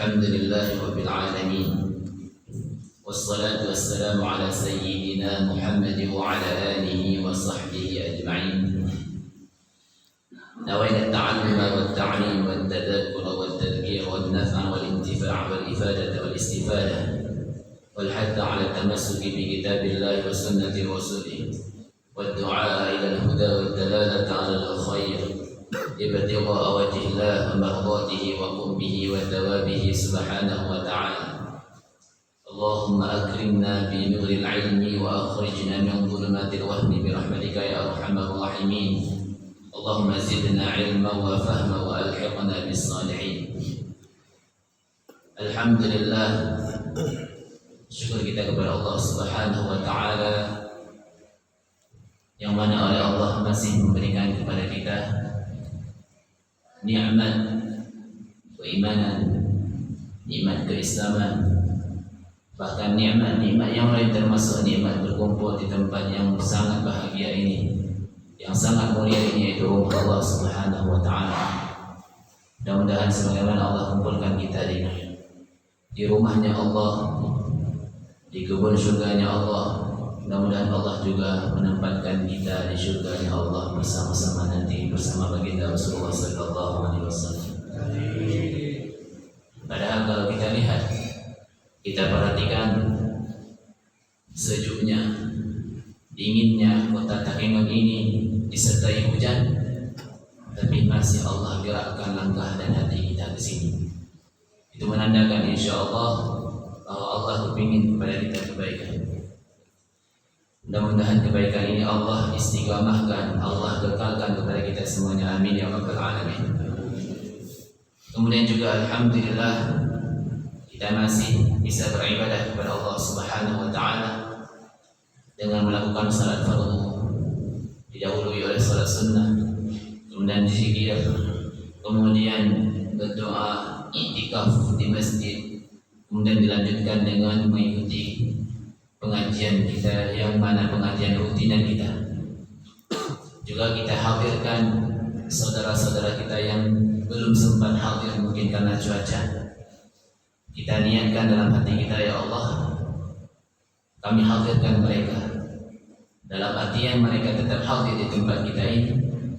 الحمد لله رب العالمين والصلاة والسلام على سيدنا محمد وعلى آله وصحبه أجمعين. نوينا التعلم والتعليم والتذكر والتذكير والنفع والانتفاع والإفادة والاستفادة والحث على التمسك بكتاب الله وسنة رسوله والدعاء إلى الهدى والدلالة على الخير ابتغاء وجه الله ومرضاته وقربه وثوابه سبحانه وتعالى. اللهم أكرمنا بنور العلم وأخرجنا من ظلمات الوهم برحمتك يا أرحم الراحمين. اللهم زدنا علما وفهما وألحقنا بالصالحين. Alhamdulillah, syukur kita kepada Allah Subhanahu wa Ta'ala yang mana oleh Allah masih memberikan kepada kita nikmat keimanan, nikmat keislaman, bahkan nikmat-nikmat yang lain termasuk nikmat berkumpul di tempat yang sangat bahagia ini, yang sangat mulia ini, yaitu rumah Allah Subhanahu wa Ta'ala. Mudah-mudahan sebagaimana Allah kumpulkan kita di rumahnya Allah, di kebun surganya Allah. Mudah-mudahan Allah juga menempatkan kita di surganya Allah bersama-sama nanti bersama baginda Rasulullah sallallahu alaihi wasallam. Padahal kalau kita lihat, kita perhatikan sejuknya, dinginnya kota Takengon ini disertai hujan, tapi masih Allah gerakkan langkah dan hati kita ke sini. Itu menandakan insya Allah bahwa Allah ingin kepada kita kebaikan. Mudah-mudahan kebaikan ini Allah istiqamahkan, Allah kekalkan kepada kita semuanya. Amin ya rabbal alamin. Kemudian juga alhamdulillah kita masih bisa beribadah kepada Allah Subhanahu wa Ta'ala dengan melakukan salat fardu, didahului oleh salat sunnah, kemudian zikir, kemudian berdoa, i'tikaf di masjid, kemudian dilanjutkan dengan mengikuti pengajian kita yang mana pengajian rutinan kita. Juga kita hadirkan saudara-saudara kita yang belum sempat hadir mungkin karena cuaca. Kita niatkan dalam hati kita, ya Allah, kami hadirkan mereka dalam artian mereka tetap hadir di tempat kita ini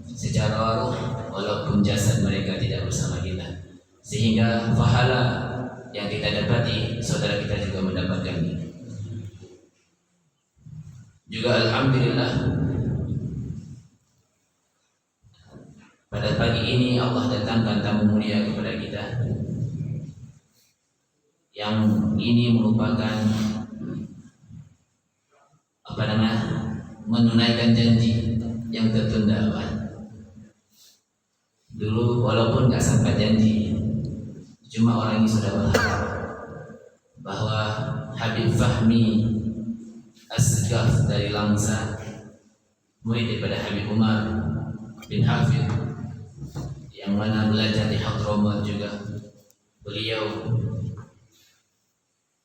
secara ruh walaupun jasad mereka tidak bersama kita, sehingga pahala yang kita dapati saudara kita juga mendapatkannya. Juga alhamdulillah pada pagi ini Allah datangkan tamu mulia kepada kita, yang ini merupakan menunaikan janji yang tertunda. Dulu walaupun nggak sampai janji, cuma orang ini sudah berharap bahwa Habib Fahmi Asgaf dari Langsa, murid daripada Habib Umar bin Hafid yang mana belajar di Hadramaut juga. Beliau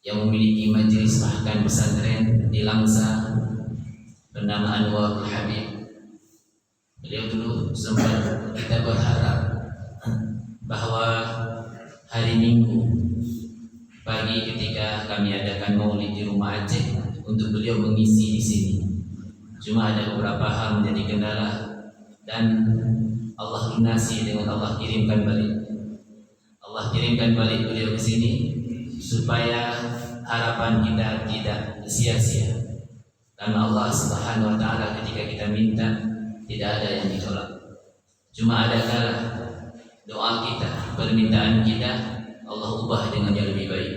yang memiliki majelis bahkan pesantren di Langsa bernama Anwarul Habib. Beliau dulu sempat kita berharap bahwa hari Minggu pagi ketika kami adakan maulid di rumah Aceh untuk beliau mengisi di sini. Cuma ada beberapa hal menjadi kendala dan Allah lunasi dengan Allah kirimkan balik. Allah kirimkan balik beliau ke sini supaya harapan kita tidak sia-sia. Karena Allah Subhanahu wa Ta'ala ketika kita minta tidak ada yang ditolak. Cuma ada kala doa kita, permintaan kita Allah ubah dengan yang lebih baik.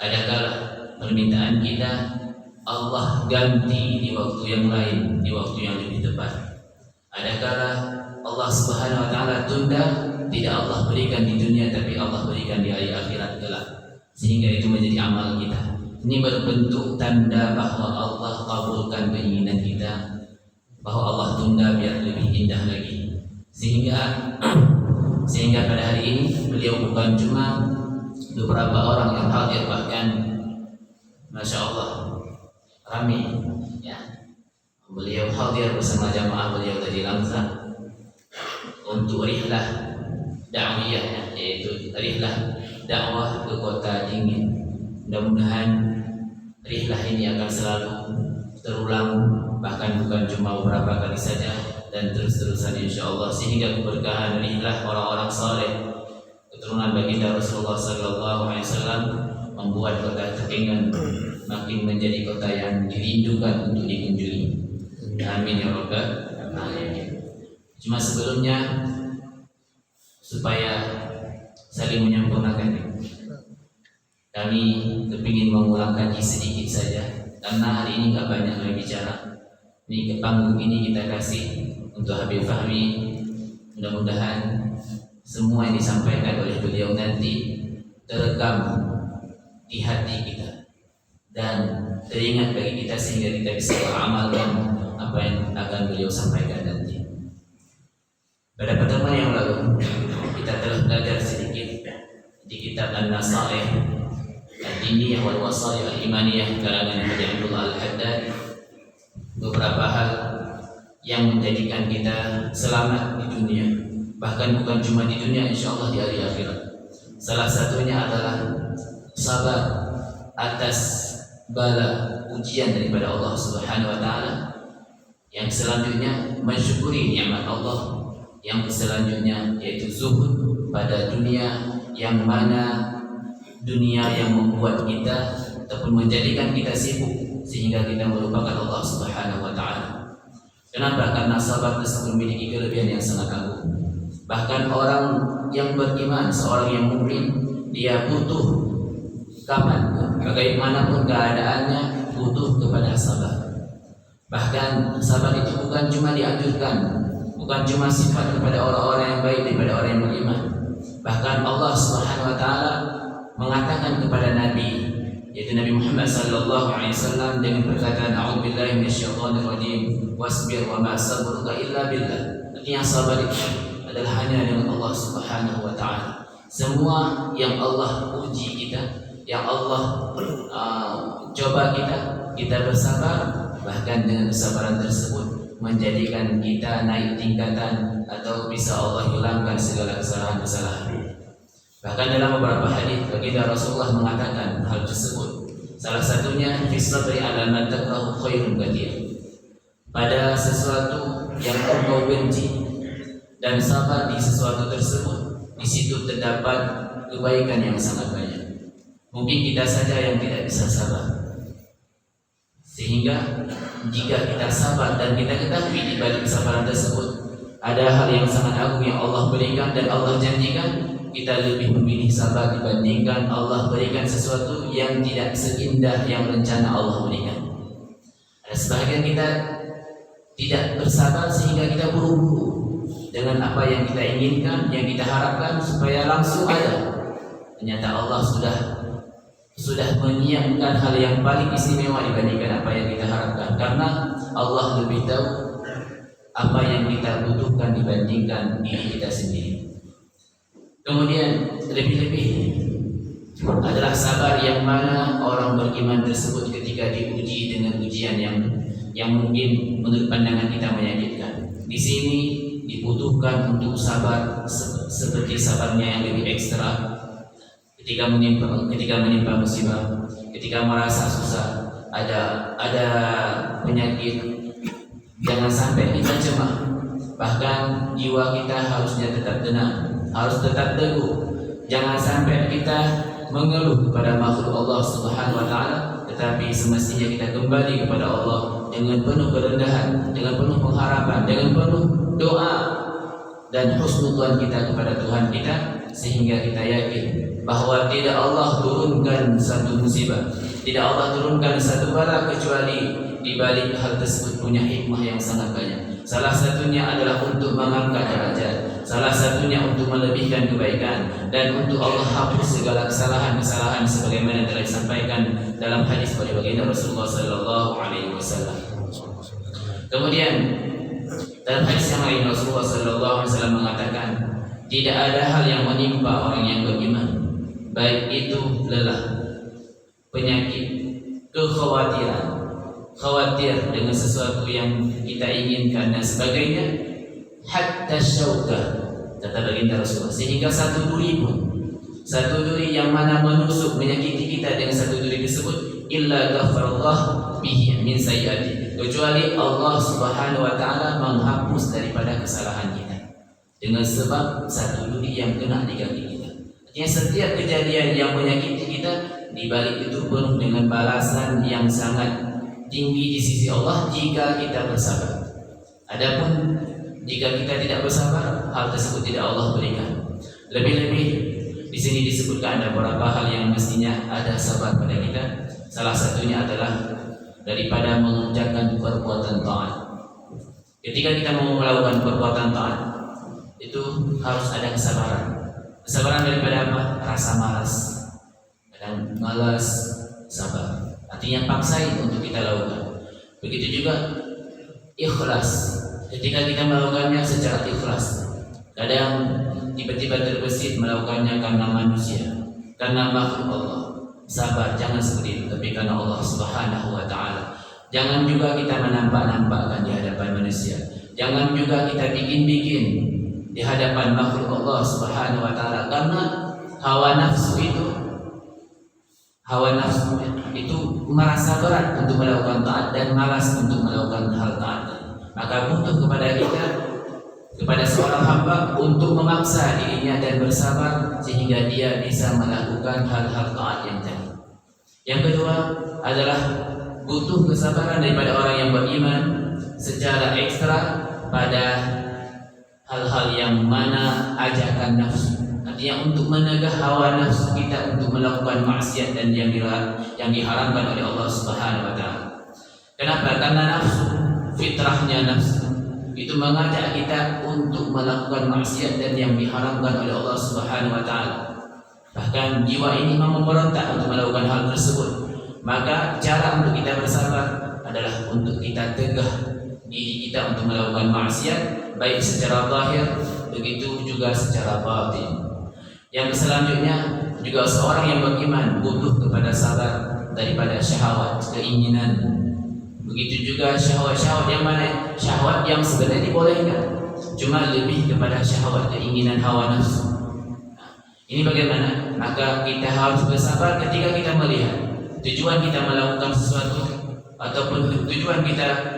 Ada kala permintaan kita Allah ganti di waktu yang lain, di waktu yang lebih tepat. Ada kala Allah Subhanahu wa Ta'ala tunda, tidak Allah berikan di dunia tapi Allah berikan di hari akhirat kelak, sehingga itu menjadi amal kita. Ini berbentuk tanda bahwa Allah kabulkan keinginan kita, bahwa Allah tunda biar lebih indah lagi. Sehingga pada hari ini beliau bukan cuma beberapa orang yang hadir, bahkan Masya Allah ramai ya. Beliau hadir bersama jamaah beliau dari Langsa untuk rihlah dakwiyah, yaitu rihlah dakwah ke kota dingin. Mudah-mudahan rihlah ini akan selalu terulang, bahkan bukan cuma beberapa kali saja, dan terus-terusan insyaallah, sehingga keberkahan rihlah orang-orang saleh keturunan baginda Rasulullah sallallahu alaihi wasallam membuat kota Tekengan makin menjadi kota yang dirindukan untuk dikunjungi. Amin ya rabbal alamin. Cuma sebelumnya, supaya saling menyempurnakan, kami kepingin mengulang kaji sedikit saja, karena hari ini nggak banyak yang bicara. Ini ke panggung ini kita kasih untuk Habib Fahmi. Mudah-mudahan semua yang disampaikan oleh beliau nanti terekam di hati kita dan teringat bagi kita, sehingga kita bisa beramalkan apa yang akan beliau sampaikan nanti. Pada pertemuan yang lalu kita telah belajar sedikit di kitab An-Nasaih Ad-Diniyah wal Wasail Al-Imaniyah karangan Haji Abdullah Al-Haddad, beberapa hal yang menjadikan kita selamat di dunia, bahkan bukan cuma di dunia, insyaallah di hari akhirat. Salah satunya adalah sabar atas bala ujian daripada Allah Subhanahu wa taala. Yang selanjutnya mensyukuri nikmat Allah. Yang selanjutnya yaitu zuhud pada dunia, yang mana dunia yang membuat kita ataupun menjadikan kita sibuk sehingga kita melupakan Allah Subhanahu wa taala. Kenapa? Karena sabar tersebut memiliki kelebihan yang sangat agung. Bahkan orang yang beriman, seorang yang mukmin, dia butuh kapan, bagaimanapun keadaannya, butuh kepada sabar. Bahkan sabar itu bukan cuma dianjurkan, bukan cuma sifat kepada orang-orang yang baik daripada orang yang beriman. Bahkan Allah Subhanahu wa taala mengatakan kepada Nabi, yaitu Nabi Muhammad sallallahu alaihi wasallam, dengan perkataan a'udzubillahi minasyaitonir rajim, wasbir wa ma sabruka illa billah. Artinya sabar itu adalah hanya dengan Allah Subhanahu wa taala. Semua yang Allah uji kita, yang Allah coba kita bersabar, bahkan dengan kesabaran tersebut menjadikan kita naik tingkatan atau bisa Allah hilangkan segala kesalahan-kesalahan. Bahkan dalam beberapa hadis baginda Rasulullah mengatakan hal tersebut. Salah satunya fi sabri ala ma takrahu khairun katsir. Pada sesuatu yang engkau benci dan sabar di sesuatu tersebut, di situ terdapat kebaikan yang sangat banyak. Mungkin kita saja yang tidak bisa sabar. Sehingga jika kita sabar dan kita ketahui di balik kesabaran tersebut ada hal yang sangat agung yang Allah berikan dan Allah janjikan, kita lebih memilih sabar dibandingkan Allah berikan sesuatu yang tidak seindah yang rencana Allah berikan. Ada sebagian kita tidak bersabar sehingga kita buru-buru dengan apa yang kita inginkan, yang kita harapkan supaya langsung ada. Ternyata Allah sudah menyiapkan hal yang paling istimewa dibandingkan apa yang kita harapkan, karena Allah lebih tahu apa yang kita butuhkan dibandingkan diri kita sendiri. Kemudian lebih-lebih adalah sabar yang mana orang beriman tersebut ketika diuji dengan ujian yang mungkin menurut pandangan kita menyakitkan. Di sini dibutuhkan untuk sabar seperti sabarnya yang lebih ekstra. Ketika menimpa musibah, ketika merasa susah, ada penyakit, jangan sampai kita cemas. Bahkan jiwa kita harusnya tetap tenang, harus tetap teguh. Jangan sampai kita mengeluh kepada makhluk Allah Subhanahu wa taala, tetapi semestinya kita kembali kepada Allah dengan penuh kerendahan, dengan penuh pengharapan, dengan penuh doa dan husnudzon kita kepada Tuhan kita, sehingga kita yakin bahwa tidak Allah turunkan satu musibah, tidak Allah turunkan satu bala kecuali di balik hal tersebut punya hikmah yang sangat banyak. Salah satunya adalah untuk mengangkat derajat, salah satunya untuk melebihkan kebaikan, dan untuk Allah hapus segala kesalahan-kesalahan sebagaimana telah disampaikan dalam hadis oleh baginda Rasulullah sallallahu alaihi wasallam. Kemudian dalam hadis yang lain Rasulullah sallallahu alaihi wasallam mengatakan, tidak ada hal yang menimpa orang yang beriman, baik itu lelah, penyakit, kekhawatiran, khawatir dengan sesuatu yang kita inginkan dan sebagainya, hatta syauka, kata baginda Rasulullah. Sehingga satu duri yang mana menusuk menyakiti kita dengan satu duri tersebut, illa ghafarallah bihi min sayyi'ati, kecuali Allah Subhanahu wa taala menghapus daripada kesalahan kita dengan sebab satu duri yang kena di kaki kita. Artinya setiap kejadian yang menyakiti kita, di balik itu penuh dengan balasan yang sangat tinggi di sisi Allah jika kita bersabar. Adapun jika kita tidak bersabar, hal tersebut tidak Allah berikan. Lebih-lebih di sini disebutkan ada beberapa hal yang mestinya ada sabar pada kita. Salah satunya adalah daripada mengerjakan perbuatan taat. Ketika kita mau melakukan perbuatan taat, itu harus ada kesabaran. Kesabaran daripada apa? Rasa malas. Kadang malas, sabar. Artinya paksain untuk kita lakukan. Begitu juga ikhlas. Ketika kita melakukannya secara ikhlas, kadang tiba-tiba terbesit melakukannya karena manusia, karena makhluk Allah. Sabar, jangan seperti itu, tapi karena Allah Subhanahu wa taala. Jangan juga kita menampak-nampakkan di hadapan manusia. Jangan juga kita bikin-bikin di hadapan makhluk Allah Subhanahu wa taala, karena hawa nafsu itu merasa berat untuk melakukan taat dan malas untuk melakukan hal taat. Maka butuh kepada kita, kepada seorang hamba, untuk memaksa dirinya dan bersabar sehingga dia bisa melakukan hal-hal taat yang tadi. Yang kedua adalah butuh kesabaran daripada orang yang beriman secara ekstra pada hal-hal yang mana ajakan nafsu. Artinya untuk menegah hawa nafsu kita untuk melakukan maksiat dan yang diharamkan oleh Allah Subhanahu wa taala. Kenapa? Karena nafsu, fitrahnya nafsu itu mengajak kita untuk melakukan maksiat dan yang diharamkan oleh Allah Subhanahu wa taala. Bahkan jiwa ini memberontak untuk melakukan hal tersebut. Maka cara untuk kita bersabar adalah untuk kita tegah diri kita untuk melakukan maksiat, baik secara zahir begitu juga secara batin. Yang selanjutnya juga seorang yang beriman butuh kepada sabar daripada syahwat, keinginan. Begitu juga syahwat-syahwat yang mana? Syahwat yang sebenarnya dibolehkan, cuma lebih kepada syahwat, keinginan hawa nafsu. Ini bagaimana? Maka kita harus bersabar ketika kita melihat tujuan kita melakukan sesuatu ataupun tujuan kita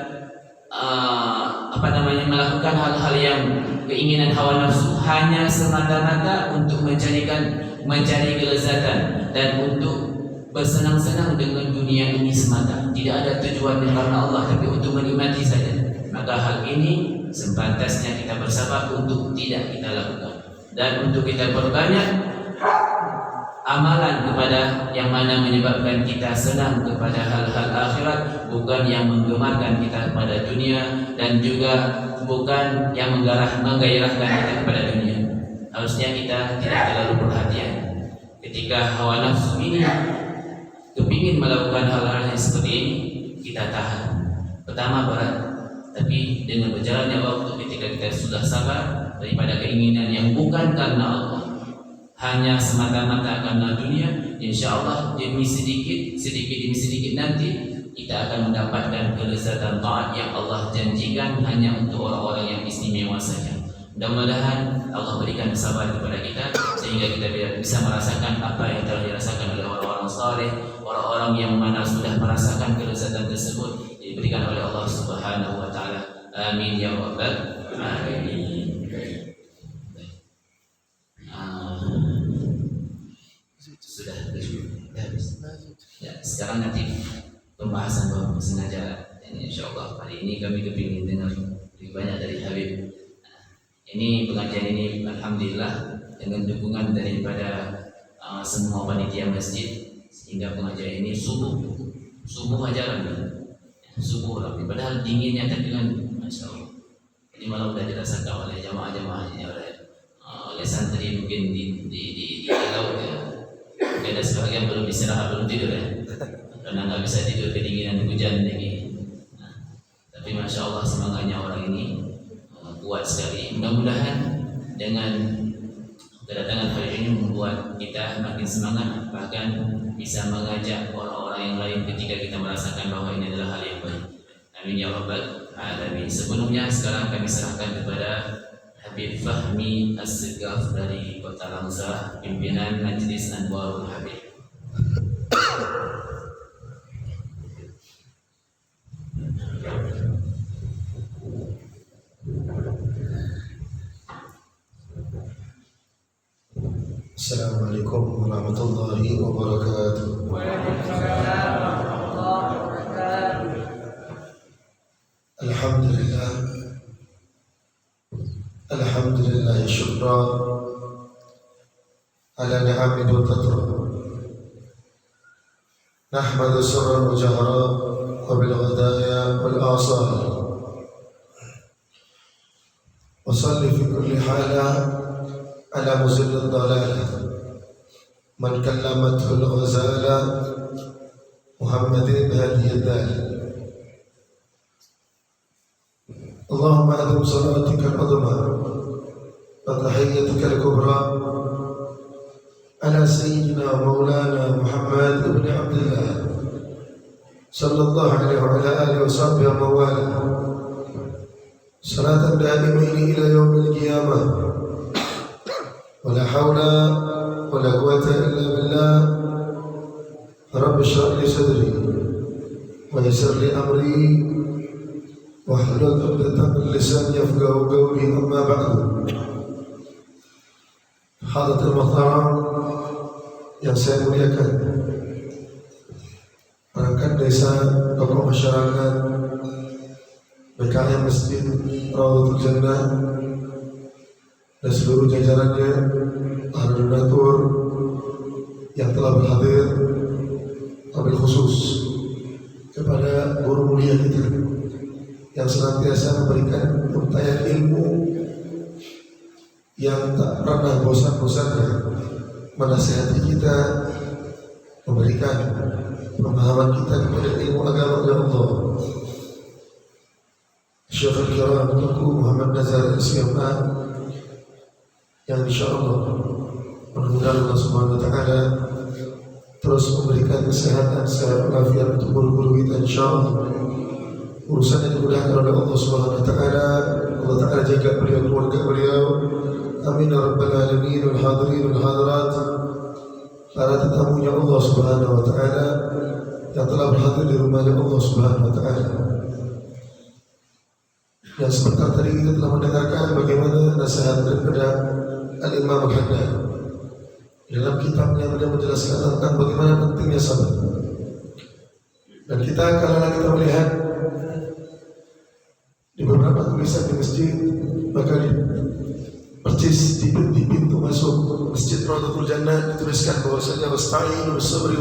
melakukan hal-hal yang keinginan hawa nafsu hanya semata-mata untuk mencari kelezatan dan untuk bersenang-senang dengan dunia ini semata. Tidak ada tujuan karena Allah, tapi untuk menikmati saja. Maka hal ini sepantasnya kita bersabar untuk tidak kita lakukan dan untuk kita perbanyak amalan kepada yang mana menyebabkan kita senang kepada hal-hal akhirat, bukan yang menggemarkan kita kepada dunia dan juga bukan yang menggairahkan kita kepada dunia. Harusnya kita tidak terlalu perhatian ketika hawa nafsu ini kepingin melakukan hal-hal yang seperti ini, kita tahan. Pertama berat, tapi dengan berjalannya waktu ketika kita sudah sabar daripada keinginan yang bukan karena Allah, hanya semata-mata karena dunia, insya Allah demi sedikit demi sedikit nanti kita akan mendapatkan kelezatan taat yang Allah janjikan hanya untuk orang-orang yang istimewa saja. Mudah-mudahan Allah berikan sabar kepada kita sehingga kita bisa merasakan apa yang telah dirasakan oleh orang-orang saleh, orang-orang yang mana sudah merasakan kelezatan tersebut diberikan oleh Allah Subhanahu wa taala. Amin ya rabbal alamin. Sudah ya, sekarang nanti pembahasan bahwa sengaja ini insyaallah hari ini kami kepingin dengar lebih banyak dari Habib. Ini pengajian ini alhamdulillah dengan dukungan daripada semua panitia masjid sehingga pengajian ini subuh aja lagi subuh lagi padahal dinginnya tapi kan masya Allah. Ini malah sudah dirasakan oleh jamaah-jamaahnya oleh santri mungkin di laut ya. Ada sebagian belum istirahat, belum tidur ya, karena nggak bisa tidur kedinginan hujan ini. Tapi masya Allah semangatnya orang ini kuat sekali. Mudah-mudahan dengan kedatangan hari ini membuat kita makin semangat, bahkan bisa mengajak orang-orang yang lain ketika kita merasakan bahwa ini adalah hal yang baik. Amin ya rabbal alamin. Sebelumnya sekarang kami serahkan kepada Habib Fahmi As-Segaf dari Kota Langsa, pimpinan Majelis Anwarul Habib. Assalamualaikum warahmatullahi wabarakatuh. Waalaikumsalam warahmatullahi wabarakatuh. Alhamdulillah. Alhamdulillah syukran ala ni'amin wa tatra. Nahmadu sirran wa jahra wa bil ghadaya wal asal. Wa salli fi kulli hala ala muzil ad-dalalah. Man kallamathu al-ghazala Muhammadin hadihi ad-dal. Allahumma adum salatika al-adhma wa tahiyyatika al-kubra ala sayyidina maulana Muhammad ibn Abdullah sallallahu alaihi wa ala alihi wa sahbihi wa mawala salatan da'imaini ila yawmil qiyamah wa la hawla wa la quwwata illa billah. Rabbi shrah li sadri wa yassir li amri wahlul 'uqdatam min lisani yafqahu qawli, amma ba'du. Hadirin muhtaram yang saya muliakan, perangkat desa, tokoh masyarakat, BKM Masjid Rawdatul Jannah dan seluruh jajarannya, para donatur yang telah berhadir, wabil khusus kepada guru mulia kita yang senantiasa memberikan untayan ilmu yang tak pernah bosan-bosannya menasihati kita, memberikan pemahaman kita kepada ilmu agama Allah. Syekhul Kiram Tuku Muhammad Nazar SMA yang insyaallah mudah-mudahan Allah Subhanahu wa taala terus memberikan kesehatan, sehat walafiat untuk guru-guru kita insyaallah. Urusannya dimudahkan oleh Allah Subhanahu wa taala. Allah taala jaga beliau, keluarga beliau. Amin ya rabbal alamin. Wal hadirin wal hadirat, para tetamunya Allah Subhanahu wa taala yang telah berhadir di rumahnya Allah Subhanahu wa taala. Dan sebentar tadi kita telah mendengarkan bagaimana nasihat daripada Al-Imam Al-Haddad. Dalam kitabnya beliau menjelaskan tentang bagaimana pentingnya sabar. Dan kita kalau kita melihat di beberapa tulisan di masjid, maka di percis di pintu masuk Masjid Rawdatul Jannah dituliskan bahwasanya wasta'inu bis-sabri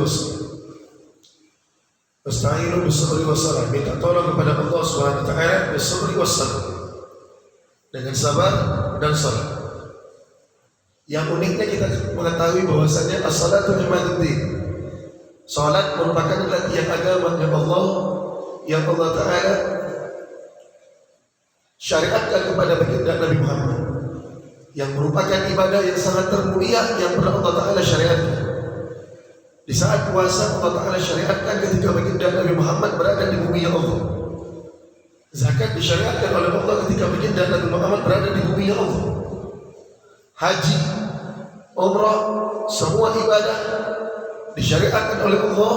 wasta'inu bis-sabri was-salah, minta tolong kepada Allah Subhanahu wa taala bis-sabri was-salah, dengan sabar dan salat. Yang uniknya kita mengetahui bahwasanya as-salatu imaduddin, salat merupakan latihan agama yang Allah taala syariatkan kepada baginda Nabi Muhammad, yang merupakan ibadah yang sangat termulia yang pernah Allah taala syariatkan. Di saat puasa Allah taala syariatkan ketika baginda Nabi Muhammad berada di bumi Allah. Zakat disyariatkan oleh Allah ketika baginda Nabi Muhammad berada di bumi Allah. Haji, umrah, semua ibadah disyariatkan oleh Allah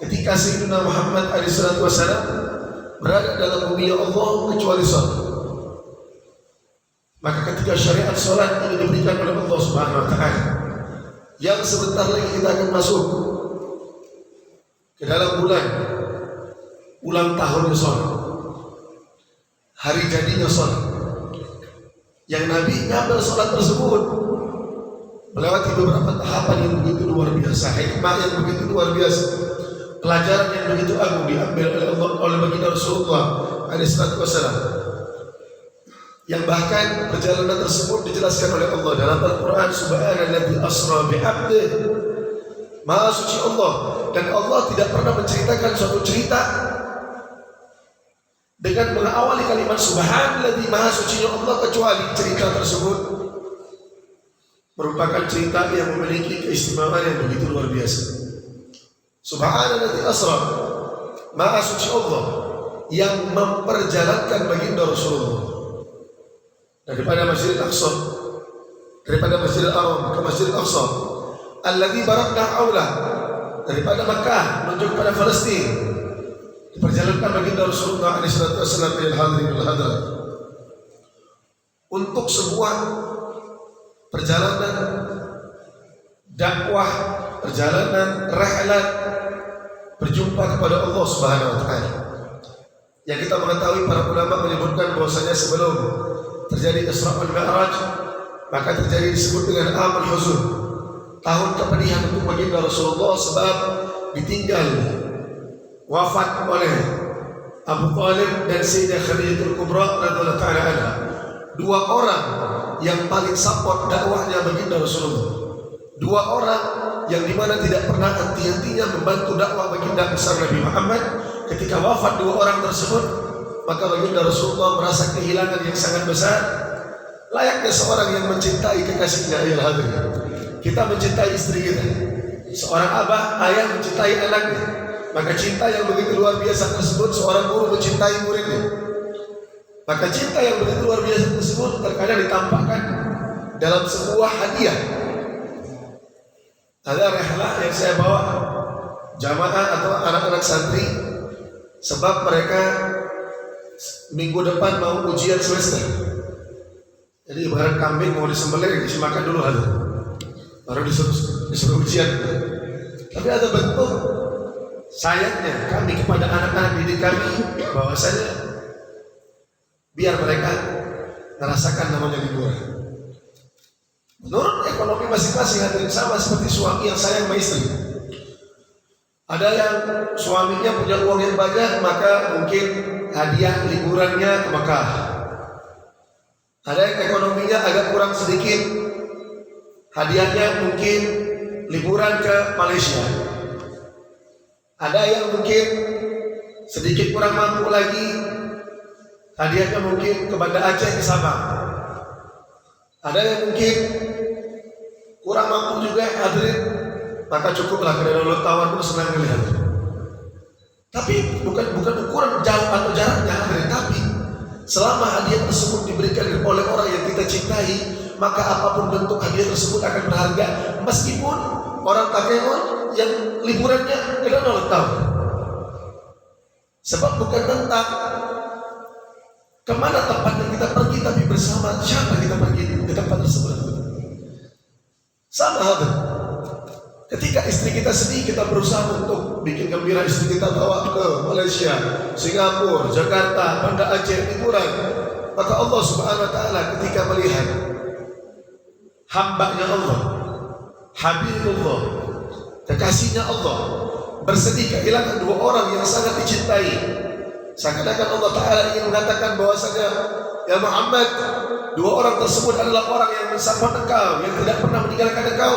ketika Sayyidina Muhammad alaihissalatu wassalam berada dalam bumi Allah, kecuali salat. Maka ketika syariat salat ini diberikan oleh Allah Subhanahu wa taala, yang sebentar lagi kita akan masuk ke dalam bulan ulang tahunnya salat, hari jadinya salat, yang Nabi ngambil salat tersebut melewati beberapa tahapan yang begitu luar biasa, hikmah yang begitu luar biasa, pelajaran yang begitu agung diambil oleh Allah, oleh baginda Rasulullah alaihissalatu wassalam, yang bahkan perjalanan tersebut dijelaskan oleh Allah dalam Al-Quran. Subhanalladzi asra bi'abdihi, Maha suci Allah. Dan Allah tidak pernah menceritakan suatu cerita dengan mengawali kalimat Subhanalladzi, Maha sucinya Allah, kecuali cerita tersebut merupakan cerita yang memiliki keistimewaan yang begitu luar biasa. Subhanalladzi asra, Maha suci Allah yang memperjalankan baginda Rasulullah daripada Masjidil Aqsa, daripada Masjidil Haram ke Masjidil Aqsa, alladzi barakna haula, daripada Makkah menuju kepada Palestin, diperjalankan baginda Rasulullah SAW ila hadirin wal hadirat untuk sebuah perjalanan dakwah, perjalanan rihlat berjumpa kepada Allah Subhanahu wa taala. Yang kita mengetahui para ulama menyebutkan bahwasanya sebelum terjadi Isra wal Mi'raj, maka terjadi disebut dengan Amul Huzun, tahun kepedihan untuk baginda Rasulullah sebab ditinggal wafat oleh Abu Talib dan Sayyidah Khadijatul Kubra radhiyallahu taala anha, dua orang yang paling support dakwahnya baginda Rasulullah, dua orang yang dimana tidak pernah henti-hentinya membantu dakwah baginda besar Nabi Muhammad. Ketika wafat dua orang tersebut, maka baginda Rasulullah merasa kehilangan yang sangat besar. Layaknya seorang yang mencintai kekasihnya, ya hadirin. Kita mencintai istri kita, seorang abah, ayah mencintai anaknya, maka cinta yang begitu luar biasa tersebut, seorang guru mencintai muridnya, maka cinta yang begitu luar biasa tersebut terkadang ditampakkan dalam sebuah hadiah. Ada rihlah yang saya bawa jamaah atau anak-anak santri, sebab mereka minggu depan mau ujian semester. Jadi ibarat kambing mau disembelih, dikasih makan dulu ada, baru disuruh ujian. Tapi ada bentuk sayangnya kami kepada anak-anak didik kami, bahwasanya biar mereka merasakan namanya liburan. Menurut ekonomi masing-masing hadirin, sama seperti suami yang sayang sama istri. Ada yang suaminya punya uang yang banyak, maka mungkin hadiah liburannya ke Makkah. Ada yang ekonominya agak kurang sedikit, hadiahnya mungkin liburan ke Malaysia. Ada yang mungkin sedikit kurang mampu lagi, hadiahnya mungkin ke Banda Aceh, ke Sabang. Ada yang mungkin kurang mampu juga hadirin, maka cukuplah karena wartawan pun senang melihat. Tapi bukan ukuran jauh atau jaraknya hadirin, tapi selama hadiah tersebut diberikan oleh orang yang kita cintai, maka apapun bentuk hadiah tersebut akan berharga, meskipun orang Takemon yang liburannya kena 0 tahun. Sebab bukan tentang kemana tempat yang kita pergi, tapi bersama siapa kita pergi ke tempat tersebut. Sama halnya, ketika istri kita sedih, kita berusaha untuk bikin gembira istri kita, bawa ke Malaysia, Singapura, Jakarta, Banda Aceh, liburan. Maka Allah Subhanahu wa taala ketika melihat hambanya Allah, Habibullah, kekasihnya Allah, bersedih kehilangan dua orang yang sangat dicintai, seakan-akan Allah Ta'ala ingin mengatakan bahwasanya, ya Muhammad, dua orang tersebut adalah orang yang mensupport engkau, yang tidak pernah meninggalkan engkau,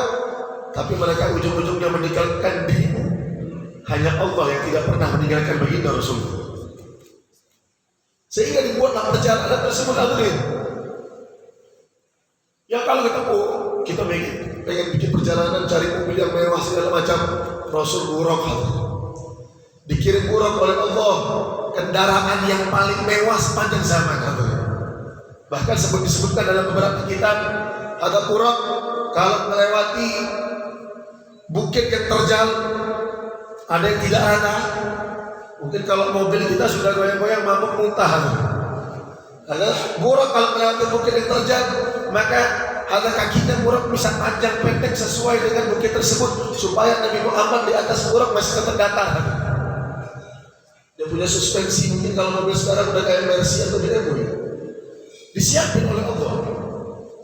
tapi mereka ujung-ujungnya meninggalkan dirimu. Hanya Allah yang tidak pernah meninggalkan baginda Rasulullah. Sehingga dibuatlah perjalanan tersebut hadirin. Yang kalau kita pengen bikin perjalanan, cari mobil yang mewah segala macam, Rasul buruk hadirin. Dikirim buruk oleh Allah, kendaraan yang paling mewah sepanjang zaman hadirin. Bahkan disebutkan dalam beberapa kitab, ada buruk kalau melewati bukit yang terjal, ada yang tidak rata. Mungkin kalau mobil kita sudah goyang-goyang mabuk muntah. Ada buruk kalau melewati bukit yang terjal, maka ada kakinya buruk bisa panjang pendek sesuai dengan bukit tersebut, supaya Nabi Muhammad di atas buruk masih tetap datar. Dia punya suspensi, mungkin kalau mobil sekarang udah kayak Mercy atau BMW, disiapin oleh Allah.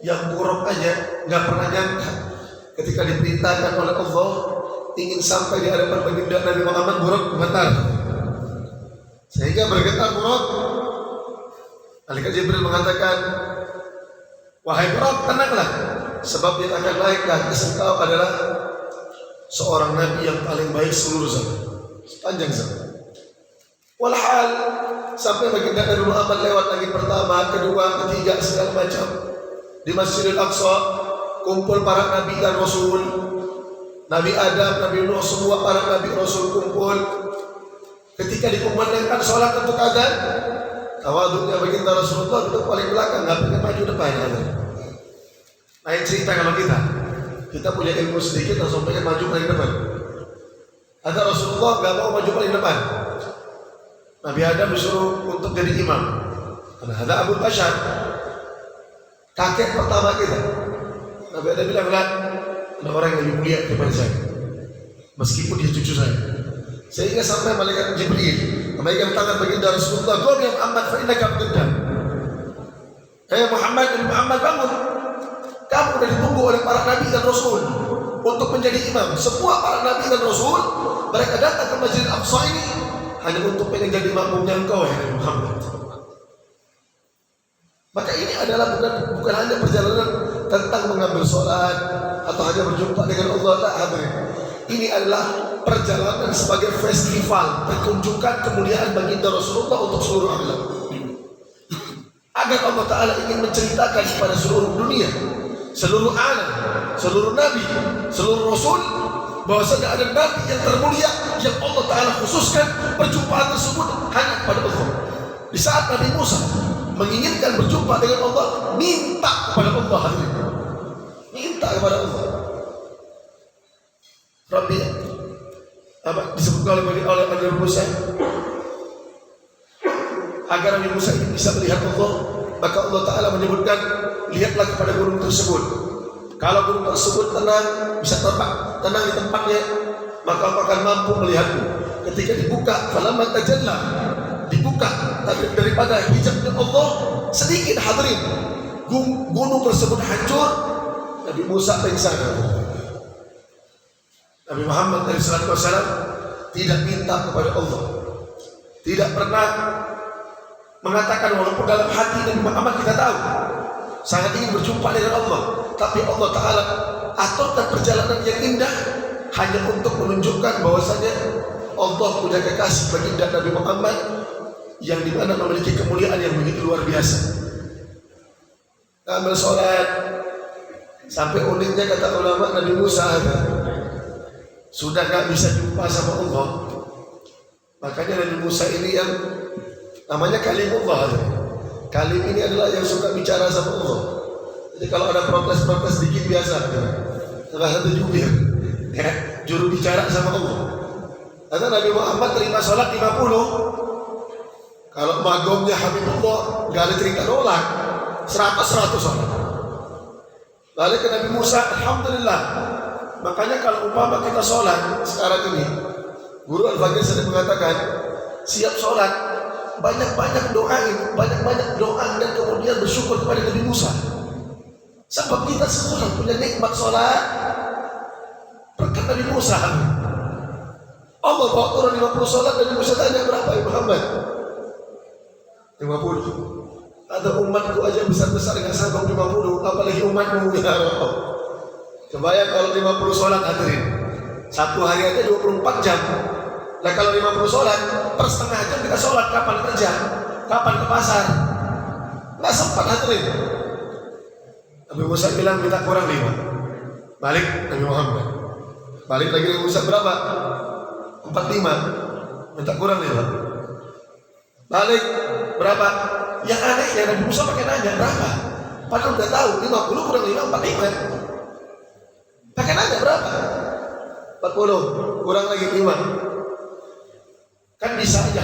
Yang buruk aja nggak pernah nyangka ketika diperintahkan oleh Allah ingin sampai di hadapan baginda Nabi Muhammad, buruk gemetar, sehingga bergetar buruk. Malaikat Jibril mengatakan, wahai buruk, tenanglah, sebab yang akan naik ke atas engkau adalah seorang nabi yang paling baik seluruh zaman, sepanjang zaman. Walhal sampai baginda Nabi Muhammad lewat langit pertama, kedua, ketiga, segala macam. Di Masjidil Aqsa kumpul para nabi dan rasul, Nabi Adam, Nabi Nuh, semua para nabi rasul kumpul. Ketika dikumandangkan sholat untuk azan, Tawaduknya baginda Rasulullah itu paling belakang, nggak pengen maju depan. Lain cerita kalau kita punya ilmu sedikit langsung pengen maju paling depan. Ada Rasulullah nggak mau maju paling depan. Nabi Adam disuruh untuk jadi imam. Ada Abu Bashar, kakek pertama kita. Nabi Adam bilang, ada orang yang lebih mulia daripada saya, meskipun dia cucu saya. Sehingga sampai malaikat Jibril memegang tangan baginda Rasulullah, "Qum ya Muhammad, fa innaka abdullah." Muhammad bangun. Kamu sudah ditunggu oleh para nabi dan rasul untuk menjadi imam. Semua para nabi dan rasul mereka datang ke Masjid Al-Aqsa ini hanya untuk pengen jadi makmumnya engkau, ya Muhammad. Maka ini adalah bukan hanya perjalanan tentang mengambil sholat atau hanya berjumpa dengan Allah, tak hadirin. Ini adalah perjalanan sebagai festival pertunjukan kemuliaan baginda Rasulullah untuk seluruh alam. Agar Allah Ta'ala ingin menceritakan kepada seluruh dunia, seluruh alam, seluruh nabi, seluruh rasul, bahwasanya ada nabi yang termulia yang Allah Ta'ala khususkan perjumpaan tersebut hanya kepada Allah. Di saat Nabi Musa menginginkan berjumpa dengan Allah, minta kepada Allah, hadirin. Minta kepada Allah. Rabbi, apa disebutkan oleh Nabi Musa, agar Nabi Musa ini bisa melihat Allah, maka Allah Ta'ala menyebutkan, lihatlah kepada gunung tersebut. Kalau gunung tersebut tenang, bisa terbang, tenang di tempatnya, maka aku akan mampu melihatmu. Ketika dibuka, falamma tajalla, dibuka daripada hijabnya Allah sedikit, hadirin, gunung tersebut hancur. Nabi Musa pingsan. Nabi Muhammad SAW tidak minta kepada Allah, tidak pernah mengatakan, walaupun dalam hati Nabi Muhammad kita tahu sangat ingin berjumpa dengan Allah, tapi Allah Ta'ala aturkan perjalanan yang indah hanya untuk menunjukkan bahwasanya Allah punya kekasih baginda Nabi Muhammad yang dimana memiliki kemuliaan yang begitu luar biasa. Amal sholat sampai uniknya kata ulama, Nabi Musa sudah gak bisa jumpa sama Allah, makanya Nabi Musa ini yang namanya kalimullah. Kalim ini adalah yang suka bicara sama Allah. Jadi kalau ada protes dikit biasa, salah satu jubir, ya, juru bicara sama Allah. Karena Nabi Muhammad terima sholat 50. Kalau magomnya Habibullah gak ada cerita nolak, 100 sholat. Lalu ke Nabi Musa, alhamdulillah. Makanya kalau umpama kita sholat sekarang ini, Guru Al-Fakir sering mengatakan, siap sholat, banyak-banyak doain, banyak-banyak doa dan kemudian bersyukur kepada Nabi Musa. Sebab kita semua punya nikmat sholat berkat Nabi Musa. Allah bawa turun 50 sholat, Nabi Musa tanya, berapa ya Muhammad? 50. Ada umatku aja besar-besar gak sanggup 50, apalagi umatmu, ya Allah. Kebayang kalau 50 sholat, hadirin, satu hari aja 24 jam. Nah kalau 50 sholat, per setengah jam kita sholat, kapan kerja, kapan ke pasar, nggak sempat, hadirin. Nabi Musa bilang minta kurang 5. Balik Nabi Muhammad, balik lagi Nabi Musa, berapa? 45. Minta kurang 5. Balik berapa? Yang aneh ya Nabi Musa pakai nanya berapa, padahal udah tahu 50 kurang 5 45. Pakai nanya berapa? 40 kurang lagi 5. Kan bisa aja.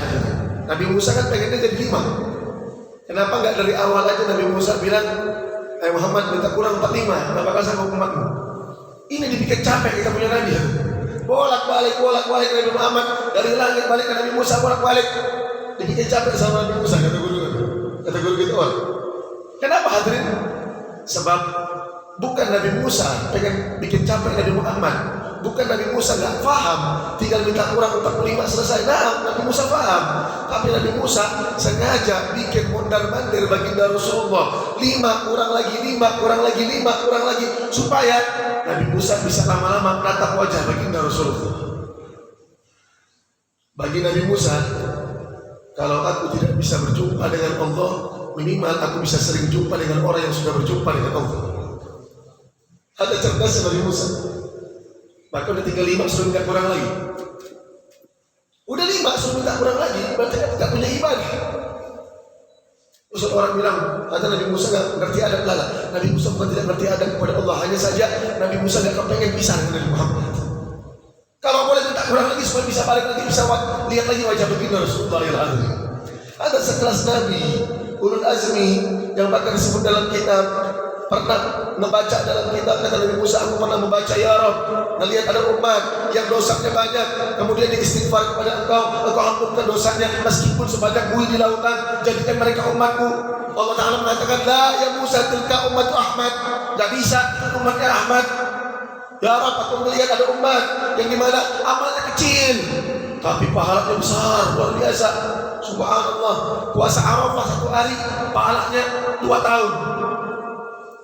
Nabi Musa kan pengennya jadi 5. Kenapa nggak dari awal aja Nabi Musa bilang, Muhammad minta kurang 45, kenapa kau sanggup umatmu? Ini dibikin capek kita punya Nabi. Bolak-balik Nabi Muhammad dari langit balik ke Nabi Musa, bolak-balik. Dibikin capek sama Nabi Musa, kata guru gitu. Kenapa, hadirin? Sebab bukan Nabi Musa pengen bikin capek Nabi Muhammad, bukan Nabi Musa nggak paham, tinggal minta kurang 45 selesai. Nah, Nabi Musa paham, tapi Nabi Musa sengaja bikin mondar-mandir baginda Rasulullah, 5 kurang lagi, supaya Nabi Musa bisa lama-lama menatap wajah baginda Rasulullah. Bagi Nabi Musa, kalau aku tidak bisa berjumpa dengan Allah, minimal aku bisa sering jumpa dengan orang yang sudah berjumpa dengan Allah. Ada cerdasnya Nabi Musa. Maka udah tinggal 5, suruh minta kurang lagi. Udah 5, suruh minta kurang lagi, berarti kan tidak punya ibadah. Terus orang bilang, kata Nabi Musa nggak ngerti adab lala. Nabi Musa bukan tidak ngerti adab kepada Allah, hanya saja Nabi Musa nggak kepengen pisah dengan Nabi Muhammad. Kalau boleh minta kurang lagi supaya bisa balik lagi, bisa lihat lagi wajah baginda Rasulullah yang azim. Ada sekelas Nabi Ulul Azmi yang bahkan disebut dalam kitab, pernah membaca dalam kitab, kata Nabi Musa, aku pernah membaca, ya Rabb, melihat ada umat yang dosanya banyak, kemudian diistighfar kepada engkau ampunkan dosanya meskipun sebanyak buih di lautan, jadikan mereka umatku. Allah Ta'ala mengatakan, la ya Musa tilka umat Ahmad, gak bisa, itu umatnya Ahmad. Ya Rabb, aku melihat ada umat yang dimana amalnya kecil tapi pahalanya besar, luar biasa. Subhanallah, puasa Arafah 1 hari pahalanya 2 tahun.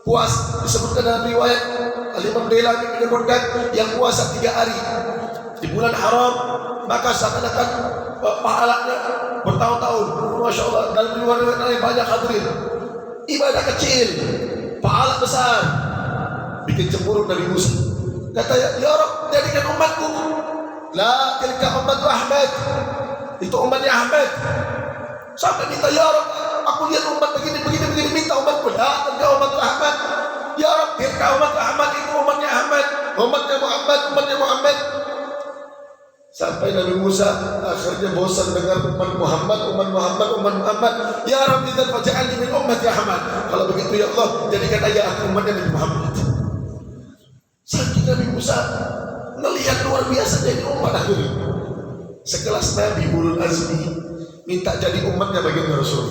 Puas disebutkan dalam riwayat Al-Imam Dailami menyebutkan yang puasa 3 hari di bulan haram maka seakan-akan pahalanya bertahun-tahun. Masya Allah, dalam riwayat lain banyak hadirin. Ibadah kecil, pahala besar. Bikin cemburu Nabi Musa. Kata, ya Rabb, jadikan umatku. La tilka ummatu Ahmad, itu umatnya Ahmad. Sampai minta, ya Rabb, aku lihat umat begini, minta umatku. La tilka ummatu Ahmad. Ya Rabb, tilka ummatu Ahmad, itu umatnya Ahmad, umatnya Muhammad. Sampai Nabi Musa akhirnya bosan dengar umat Muhammad. Ya Rabb, idzan faj'alni min ummati Ahmad. Kalau begitu ya Allah, jadikan aja aku umatnya Nabi Muhammad. Saking Nabi Musa melihat luar biasa jadi umat hadirin. Sekelas Nabi Ulul Azmi minta jadi umatnya baginda Rasul.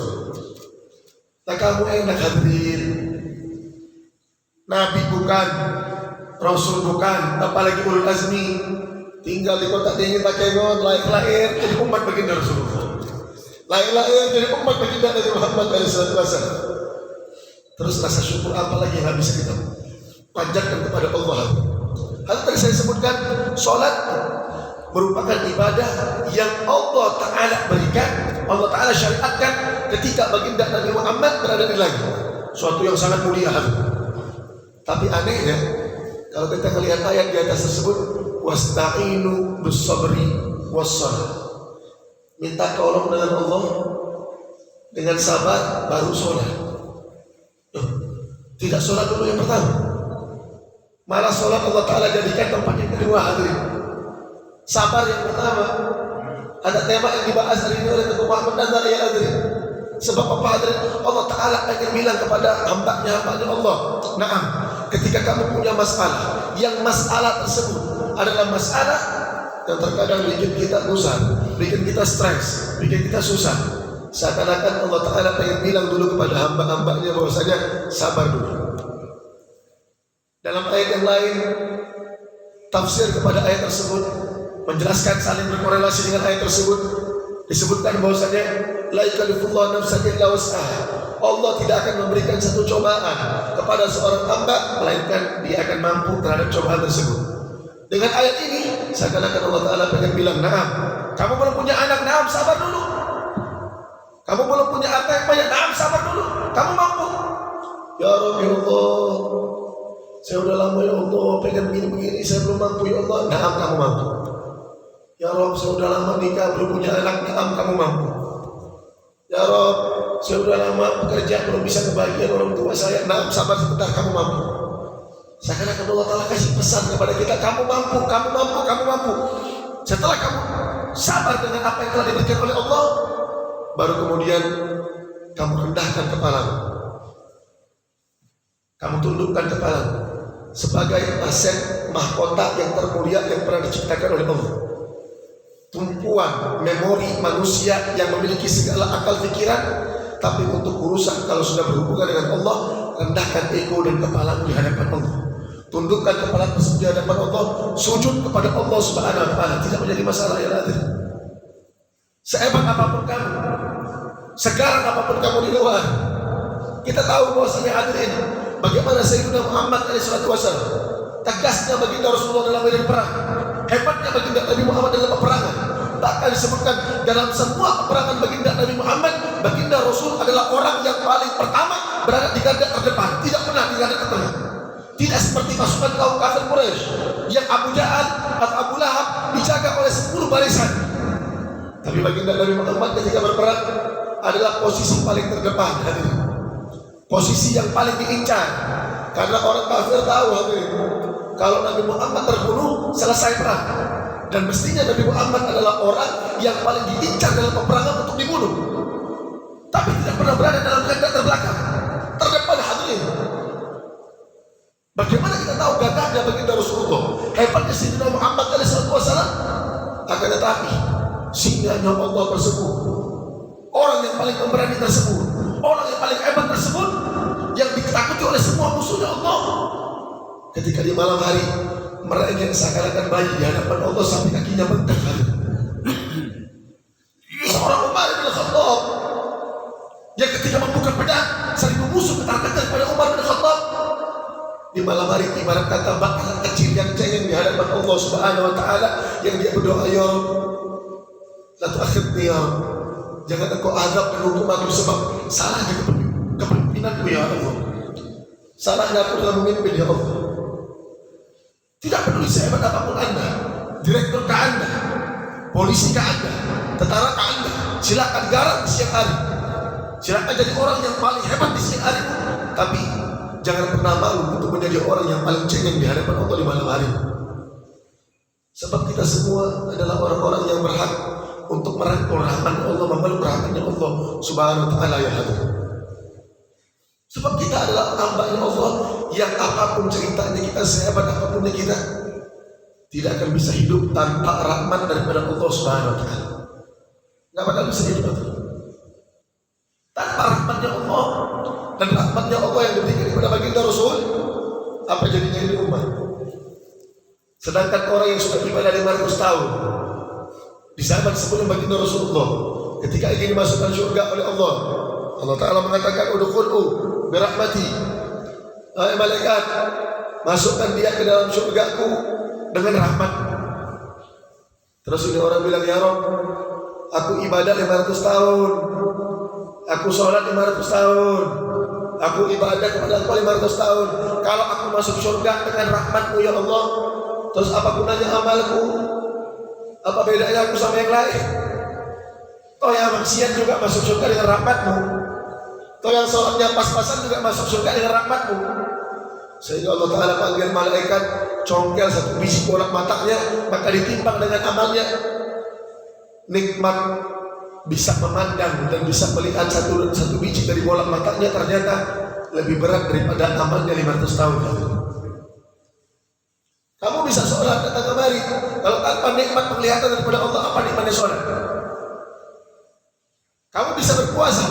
Nah kamu enak hadirin. Nabi bukan, Rasul bukan, apalagi Ulul Azmi, tinggal di kota dingin Takengon, lahir jadi umat baginda Rasulullah. Lahir jadi umat baginda Nabi Muhammad SAW. Terus rasa syukur apa lagi yang bisa kita panjatkan kepada Allah. Hal tadi saya sebutkan, sholat merupakan ibadah yang Allah Ta'ala berikan, Allah Ta'ala syariatkan ketika baginda Nabi Muhammad berada di langit. Suatu yang sangat mulia. Tapi anehnya, kalau kita melihat ayat di atas tersebut, wasta'inu bis-sabri was-shalah, minta tolong dengan Allah dengan sabar baru sholat. Tidak sholat dulu yang pertama, malah sholat Allah Ta'ala jadikan tempat yang kedua hadirin. Sabar yang pertama. Ada tema yang dibahas hari ini oleh Ketua Muhammad Nazar ya hadirin. Sebab apa hadirin? Allah Ta'ala akan bilang kepada hambanya Allah, naam, ketika kamu punya masalah, yang masalah tersebut adalah masalah yang terkadang bikin kita gusar, bikin kita stres, bikin kita susah, seakan-akan Allah Ta'ala pengen bilang dulu kepada hamba-hambanya bahwasanya sabar dulu. Dalam ayat yang lain, tafsir kepada ayat tersebut menjelaskan saling berkorelasi dengan ayat tersebut. Disebutkan bahwasanya la yukallifullahu nafsan illa wus'aha. Allah tidak akan memberikan satu cobaan kepada seorang hamba melainkan dia akan mampu terhadap cobaan tersebut. Dengan ayat ini seakan-akan Allah Ta'ala pengen bilang, naam, kamu belum punya anak, naam, sabar dulu. Kamu belum punya harta yang banyak, naam, sabar dulu. Kamu mampu. Ya Rabbi Allah, saya udah lama ya Allah pengen begini-begini, saya belum mampu ya Allah. Naam, kamu mampu. Ya Rabb, saya udah lama nikah belum punya anak. Naam, kamu mampu. Ya Rabb, saya udah lama bekerja belum bisa kebahagiaan orang tua saya. Naam, sabar sebentar, kamu mampu. Seakan-akan Allah Ta'ala kasih pesan kepada kita, kamu mampu. Setelah kamu sabar dengan apa yang telah diberikan oleh Allah, baru kemudian kamu rendahkan kepalamu, kamu tundukkan kepalamu sebagai aset mahkota yang termulia yang pernah diciptakan oleh Allah. Tumpuan memori manusia yang memiliki segala akal pikiran, tapi untuk urusan kalau sudah berhubungan dengan Allah, rendahkan ego dan kepalamu di hadapan Allah. Tundukkan kepala tersebut di hadapan Allah, sujud kepada Allah Subhanahu wa Ta'ala, tidak menjadi masalah ya hadirin. Sehebat apapun kamu, segarang apapun kamu di luar, kita tahu bahwasanya hadirin bagaimana Sayyidina Muhammad SAW tegasnya baginda Rasulullah dalam medan perang, hebatnya baginda Nabi Muhammad dalam peperangan. Bahkan disebutkan dalam semua peperangan baginda Nabi Muhammad, baginda Rasul adalah orang yang paling pertama berada di garda terdepan, tidak pernah di garda tengah. Tidak seperti pasukan kaum kafir Quraisy yang Abu Jahal atau Abu Lahab dijaga oleh 10 barisan. Tapi baginda Nabi Muhammad ketika berperang, adalah posisi paling terdepan, hadirin. Posisi yang paling diincar. Karena orang kafir tahu, hadirin, kalau Nabi Muhammad terbunuh, selesai perang. Dan mestinya Nabi Muhammad adalah orang yang paling diincar dalam peperangan untuk dibunuh. Tapi tidak pernah berada dalam keadaan terbelakang, terdepan, hadirin. Bagaimana kita tahu gagahnya baginda Rasulullah, hebatnya Sayyidina Muhammad SAW? Akan tetapi singgahnya Allah tersebut, orang yang paling pemberani tersebut, orang yang paling hebat tersebut, yang ditakuti oleh semua musuhnya Allah, ketika di malam hari merengek seakan-akan bayi di hadapan Allah sampai kakinya bengkak. Seorang Umar bin Khattab yang ketika membuka pedang saling musuh ketar-ketar pada Umar bin Khattab di malam hari, ibarat kata bakalan kecil yang cengeng di hadapan Allah Subhanahu wa taala, yang dia berdoa, ya Rabb, la tu'akhidni ya Rabb, jangan engkau azab dan hukum aku sebab salahnya kepemimpinanku ya Allah, salahnya aku dalam memimpin ya Allah. Tidak peduli sehebat apapun Anda, direktur ke Anda, polisi ke Anda, tentara ke Anda, silakan garap di siang hari, silakan jadi orang yang paling hebat di siang hari, tapi jangan pernah malu untuk menjadi orang yang paling cengeng di hadapan Allah di malam hari. Sebab kita semua adalah orang-orang yang berhak untuk merangkul rahmat Allah, memeluk rahmatnya Allah Subhanahu wa taala, ya hadirin. Sebab kita adalah hamba-Nya Allah yang apapun ceritanya kita, sehebat apapun kita, tidak akan bisa hidup tanpa rahmat daripada Allah Subhanahu wa taala. Enggak bakal bisa hidup tanpa rahmatnya Allah. Dan rahmatnya Allah yang diberikan kepada baginda Rasul, apa jadinya ini umat? Sedangkan orang yang sudah ibadah 500 tahun di zaman sebelum baginda Rasulullah, ketika ingin dimasukkan surga oleh Allah, Allah Ta'ala mengatakan, udkhulu birahmati, hai malaikat, masukkan dia ke dalam surgaku dengan rahmat. Terus ini orang bilang, ya Rabb, aku ibadah 500 tahun, aku sholat 500 tahun, aku ibadah kepada Engkau 500 tahun. Kalau aku masuk surga dengan rahmat-Mu ya Allah, terus apa gunanya amalku? Apa bedanya aku sama yang lain? Toh yang maksiat juga masuk surga dengan rahmat-Mu, toh yang sholatnya pas-pasan juga masuk surga dengan rahmat-Mu. Sehingga Allah Ta'ala panggil malaikat, congkel satu biji bola matanya, maka ditimbang dengan amalnya. Nikmat bisa memandang dan bisa melihat satu biji dari bola matanya ternyata lebih berat daripada amalnya 500 tahun. Kamu bisa sholat datang kemari, kalau tanpa nikmat penglihatan daripada Allah, apa nikmatnya sholat? Kamu bisa berpuasa,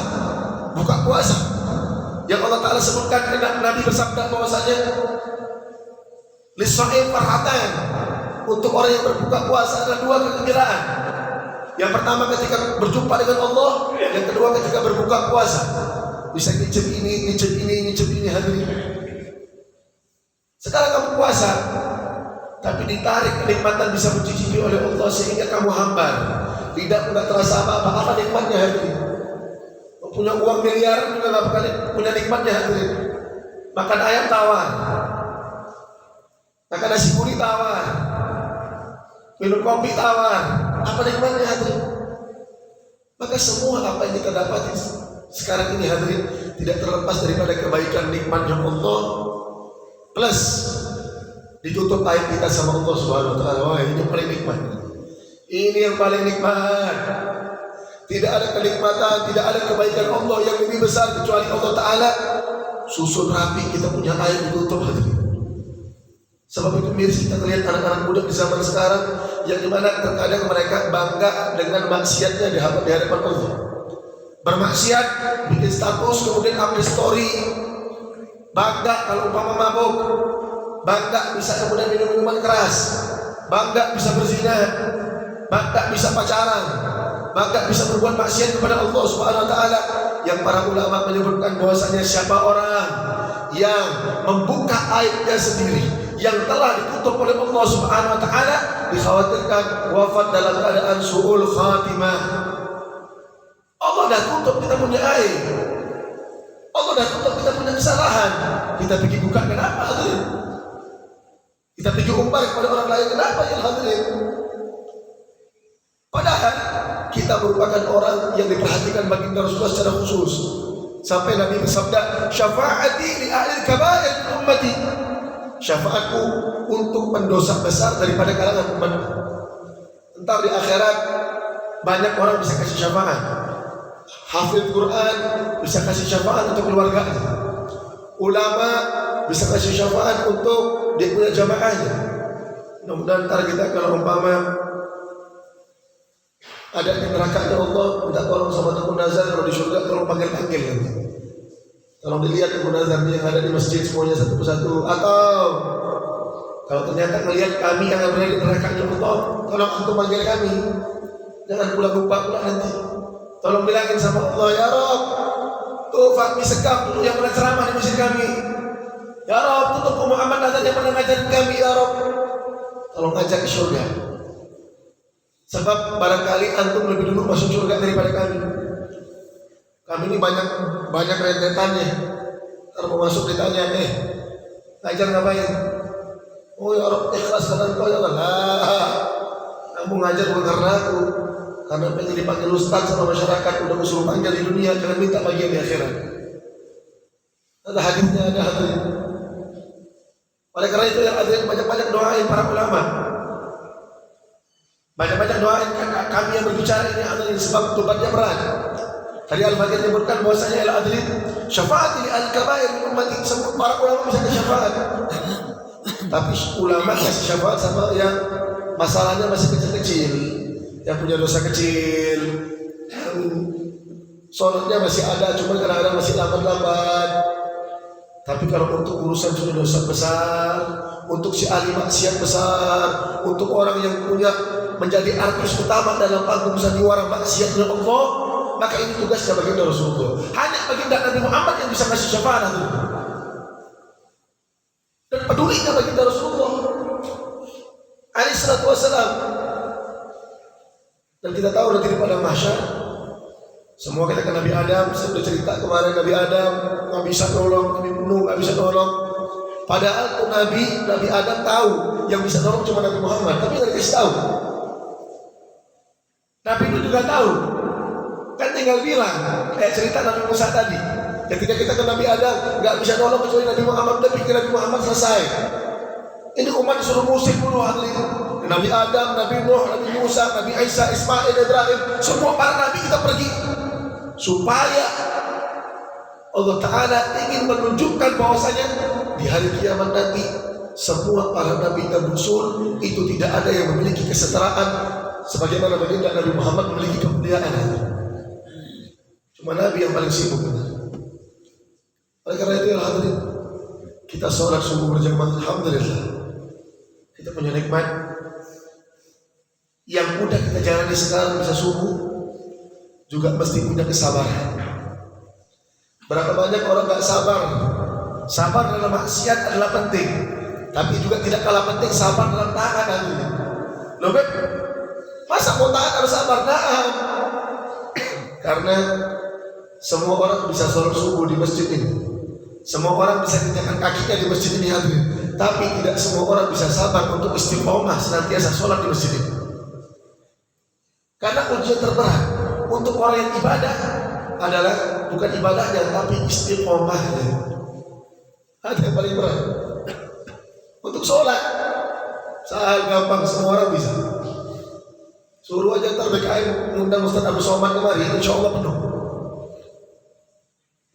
buka puasa, yang Allah Ta'ala sebutkan, Nabi bersabda bahwasanya lis-shaim farhatan, untuk orang yang berbuka puasa ada 2 kegembiraan. Yang pertama ketika berjumpa dengan Allah, yang kedua ketika berbuka puasa. Bisa ngicip ini, hadirin. Sekarang kamu puasa, tapi ditarik kenikmatan bisa mencicipi oleh Allah sehingga kamu hambar, tidak terasa apa-apa nikmatnya, hadirin. Punya uang miliaran juga gak bakal punya nikmatnya, hadirin. Makan ayam tawar, makan nasi gurih tawar, minum kopi tawar, apa nikmatnya, hadirin? Maka semua apa yang kita dapati sekarang ini, hadirin, tidak terlepas daripada kebaikan nikmatnya Allah, plus ditutup aib kita sama Allah Subhanahu wa taala. Wah, ini yang paling nikmat. Ini yang paling nikmat. Tidak ada kenikmatan, tidak ada kebaikan Allah yang lebih besar kecuali Allah Ta'ala susun rapi kita punya air ditutup, hadirin. Sebab itu miris kita melihat anak-anak muda di zaman sekarang yang dimana terkadang mereka bangga dengan maksiatnya di hadapan Allah. Bermaksiat, bikin status, kemudian update story, bangga kalau umpama mabuk, bangga bisa kemudian minum minuman keras, bangga bisa berzina, bangga bisa pacaran, bangga bisa berbuat maksiat kepada Allah Subhanahu wa taala. Yang para ulama menyebutkan bahwasanya siapa orang yang membuka aibnya sendiri yang telah ditutup oleh Allah Subhanahu wa taala, dikhawatirkan wafat dalam keadaan su'ul khatimah. Allah dah tutup kita punya aib, Allah dah tutup kita punya kesalahan, kita pergi buka, kenapa, hadirin? Kita pergi umbar kepada orang lain, kenapa, ya hadirin? Padahal kita merupakan orang yang diperhatikan baginda Rasulullah secara khusus. Sampai Nabi bersabda, syafaati li ahli kabair min ummati. Syafaatku untuk pendosa besar daripada kalangan umat. Entar di akhirat banyak orang bisa kasih syafaat. Hafidz Quran bisa kasih syafaat untuk keluarganya. Ulama bisa kasih syafaat untuk dia punya jamaahnya. Mudah-mudahan ntar kita kalau umpama ada di neraka ya Allah, minta tolong sama Abu Nazar, kalau di surga tolong panggil-panggil nanti. Tolong dilihat Abu Nazar yang ada di masjid semuanya satu persatu. Atau kalau ternyata melihat kami yang berada di neraka ya Allah, tolong antum panggil kami. Jangan lupa pula nanti. Tolong bilangin sama Allah, ya Rabb, tuh Fahmi Sekap dulu yang pernah ceramah di masjid kami. Ya Rabb, tutup Muhammad Nazar yang pernah ngajarin kami, ya Rabb. Tolong ajak ke surga. Sebab barangkali antum lebih dulu masuk surga daripada kami. Kami ini banyak rentetannya. Kalau mau masuk ditanya, ngajar ngapain? Oh ya Rabb, ikhlas karena engkau ya Allah. Kamu ngajar bukan karena aku, karena pengen dipanggil ustaz sama masyarakat. Udah suruh panggil di dunia, jangan minta bagian di akhirat. Ada hadisnya, ada hadirin. Oleh karena itu yang hadirin banyak-banyak doain para ulama. Banyak-banyak doain kami yang berbicara ini hadirin, sebab tobatnya berat. Tadi Al-Fatihah menyebutkan bahwasanya ila hadirin syafaat li al-kabair min ummati. Semua para ulama bisa kasih syafaat. Tapi ulama kasih syafaat sama yang masalahnya masih kecil-kecil, yang punya dosa kecil, yang sholatnya masih ada, cuma kadang-kadang masih lambat-lambat. Tapi kalau untuk urusan sudah dosa besar, untuk si ahli maksiat besar, untuk orang yang punya menjadi artis utama dalam panggung sandiwara maksiat dengan Allah, maka ini tugasnya baginda Rasulullah. Hanya baginda Nabi Muhammad yang bisa kasih syafaat itu. Dan pedulinya baginda Rasulullah alaihi salatu wassalam. Dan kita tahu nanti pada mahsyar semua kita ke Nabi Adam. Saya sudah cerita kemarin, Nabi Adam nggak bisa nolong, Nabi Nuh nggak bisa nolong. Padahal tuh Nabi Adam tahu yang bisa nolong cuma Nabi Muhammad, tapi nggak dikasih tahu. Nabi Nuh juga tahu, kan tinggal bilang kayak cerita Nabi Musa tadi. Ketika kita ke Nabi Adam nggak bisa nolong kecuali Nabi Muhammad, tapi Nabi Muhammad selesai. Ini umat disuruh musik dulu hadirin. Nabi Adam, Nabi Nuh, Nabi Musa, Nabi Isa, Ismail, Ibrahim, semua para nabi kita pergi supaya Allah Ta'ala ingin menunjukkan bahwasanya di hari kiamat nanti semua para nabi dan rasul itu tidak ada yang memiliki kesetaraan sebagaimana baginda Nabi Muhammad memiliki kemuliaan. Cuma nabi yang paling sibuk. Oleh karena itu ya hadirin, kita sholat subuh berjamaah, alhamdulillah. Kita punya nikmat yang mudah kita jalani sekarang, bisa subuh juga mesti punya kesabaran. Berapa banyak orang gak sabar. Sabar dalam maksiat adalah penting, tapi juga tidak kalah penting sabar dalam taat. Loh Beb, masa mau taat harus sabar? Nah, karena semua orang bisa sholat subuh di masjid ini, semua orang bisa menginjakkan kakinya di masjid ini hadirin. Tapi tidak semua orang bisa sabar untuk istiqomah senantiasa sholat di masjid ini. Karena ujian terberat untuk orang yang ibadah adalah bukan ibadahnya, tapi istiqomahnya. Ada yang paling berat. Untuk sholat sahal gampang, semua orang bisa. Suruh aja ntar BKM mengundang Ustaz Abu Somad kemari, insya Allah penuh.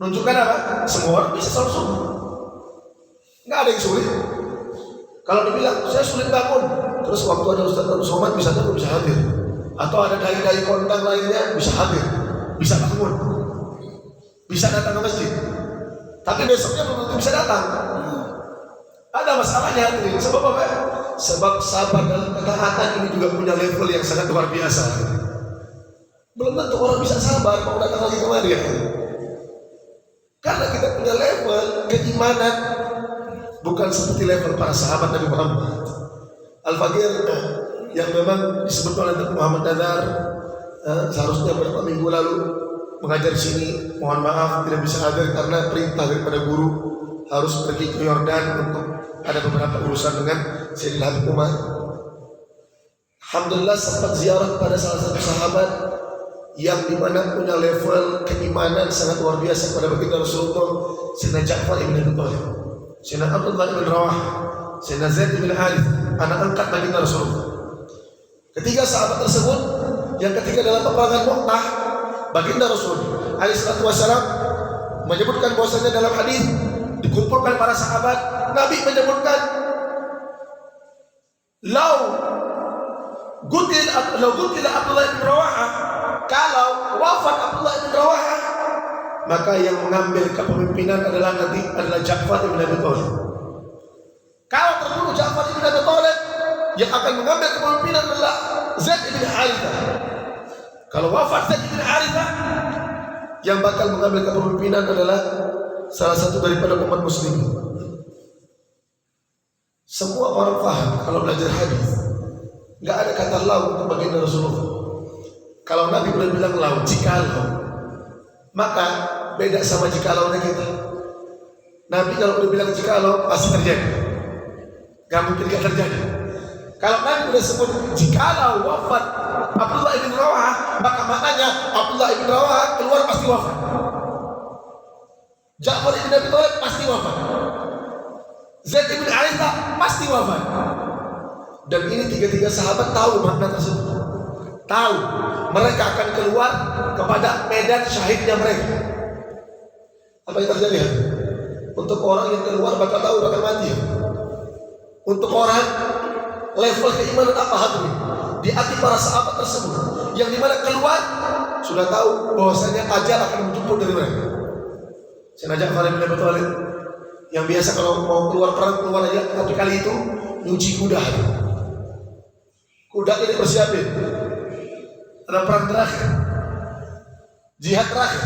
Nunjukkan apa? Semua orang bisa sholat subuh. Nggak ada yang sulit. Kalau dibilang saya sulit bangun, terus waktu ada Ustaz Abu Somad bisa hadir. Atau ada dai-dai kontak lainnya bisa hadir, bisa bangun, bisa datang ke masjid. Tapi besoknya belum tentu bisa datang. Ada masalahnya hadirin. Sebab apa? Sebab sabar dalam ketaatan ini juga punya level yang sangat luar biasa. Belum tentu orang bisa sabar mau datang lagi kemari ya. Karena kita punya level keimanan bukan seperti level para sahabat Nabi Muhammad. Al-Fakir yang memang disebut oleh Muhammad Nazar seharusnya beberapa minggu lalu mengajar di sini, mohon maaf tidak bisa hadir karena perintah daripada guru harus pergi ke Yordan untuk ada beberapa urusan dengan Sayyidina Habib Umar. Alhamdulillah sempat ziarah pada salah satu sahabat yang dimana punya level keimanan sangat luar biasa pada baginda Rasulullah, Sayyidina Ja'far ibn Abi Thalib, Sayyidina Abdullah ibn Rawah, Sayyidina Zaid ibn Harith, anak angkat baginda Rasulullah. Ketiga sahabat tersebut, yang ketiga dalam peperangan Mu'tah, baginda Rasul alaihi salatu wasallam menyebutkan bahwasanya dalam hadis dikumpulkan para sahabat, Nabi menyebutkan lau gutil Abdullah bin Rawaha, kalau wafat Abdullah bin Rawaha, maka yang mengambil kepemimpinan adalah Ja'far bin Abi Thalib. Kalau terbunuh Ja'far bin Abi Thalib, yang akan mengambil kepemimpinan adalah Zaid bin Harithah. Kalau wafat Zaid bin Harithah, yang bakal mengambil kepemimpinan adalah salah satu daripada umat muslimin. Semua orang paham kalau belajar hadis, nggak ada kata lau untuk baginda Rasulullah. Kalau Nabi udah bilang lau, jikalau, maka beda sama jikalaunya kita. Nabi kalau udah bilang jikalau pasti terjadi, nggak mungkin nggak terjadi. Kalau Nabi udah sebut jikalau wafat Abdullah ibn Rawah, maka maknanya Abdullah ibn Rawah keluar pasti wafat, Ja'far ibn Abi Thalib pasti wafat, Zaid ibn Harithah pasti wafat. Dan ini tiga-tiga sahabat tahu makna tersebut. Tahu mereka akan keluar kepada medan syahidnya mereka. Apa yang terjadi? Untuk orang yang keluar bakal tahu bakal mati. Untuk orang level keimanan apa hati di hati para sahabat tersebut, yang dimana keluar sudah tahu bahwasanya ajal akan menjemput dari mereka. Sayyidina Ja'far bin Abi Thalib yang biasa kalau mau keluar perang keluar aja, tapi kali itu nyuci kuda. Kuda ini persiapin, ada perang terakhir, jihad terakhir.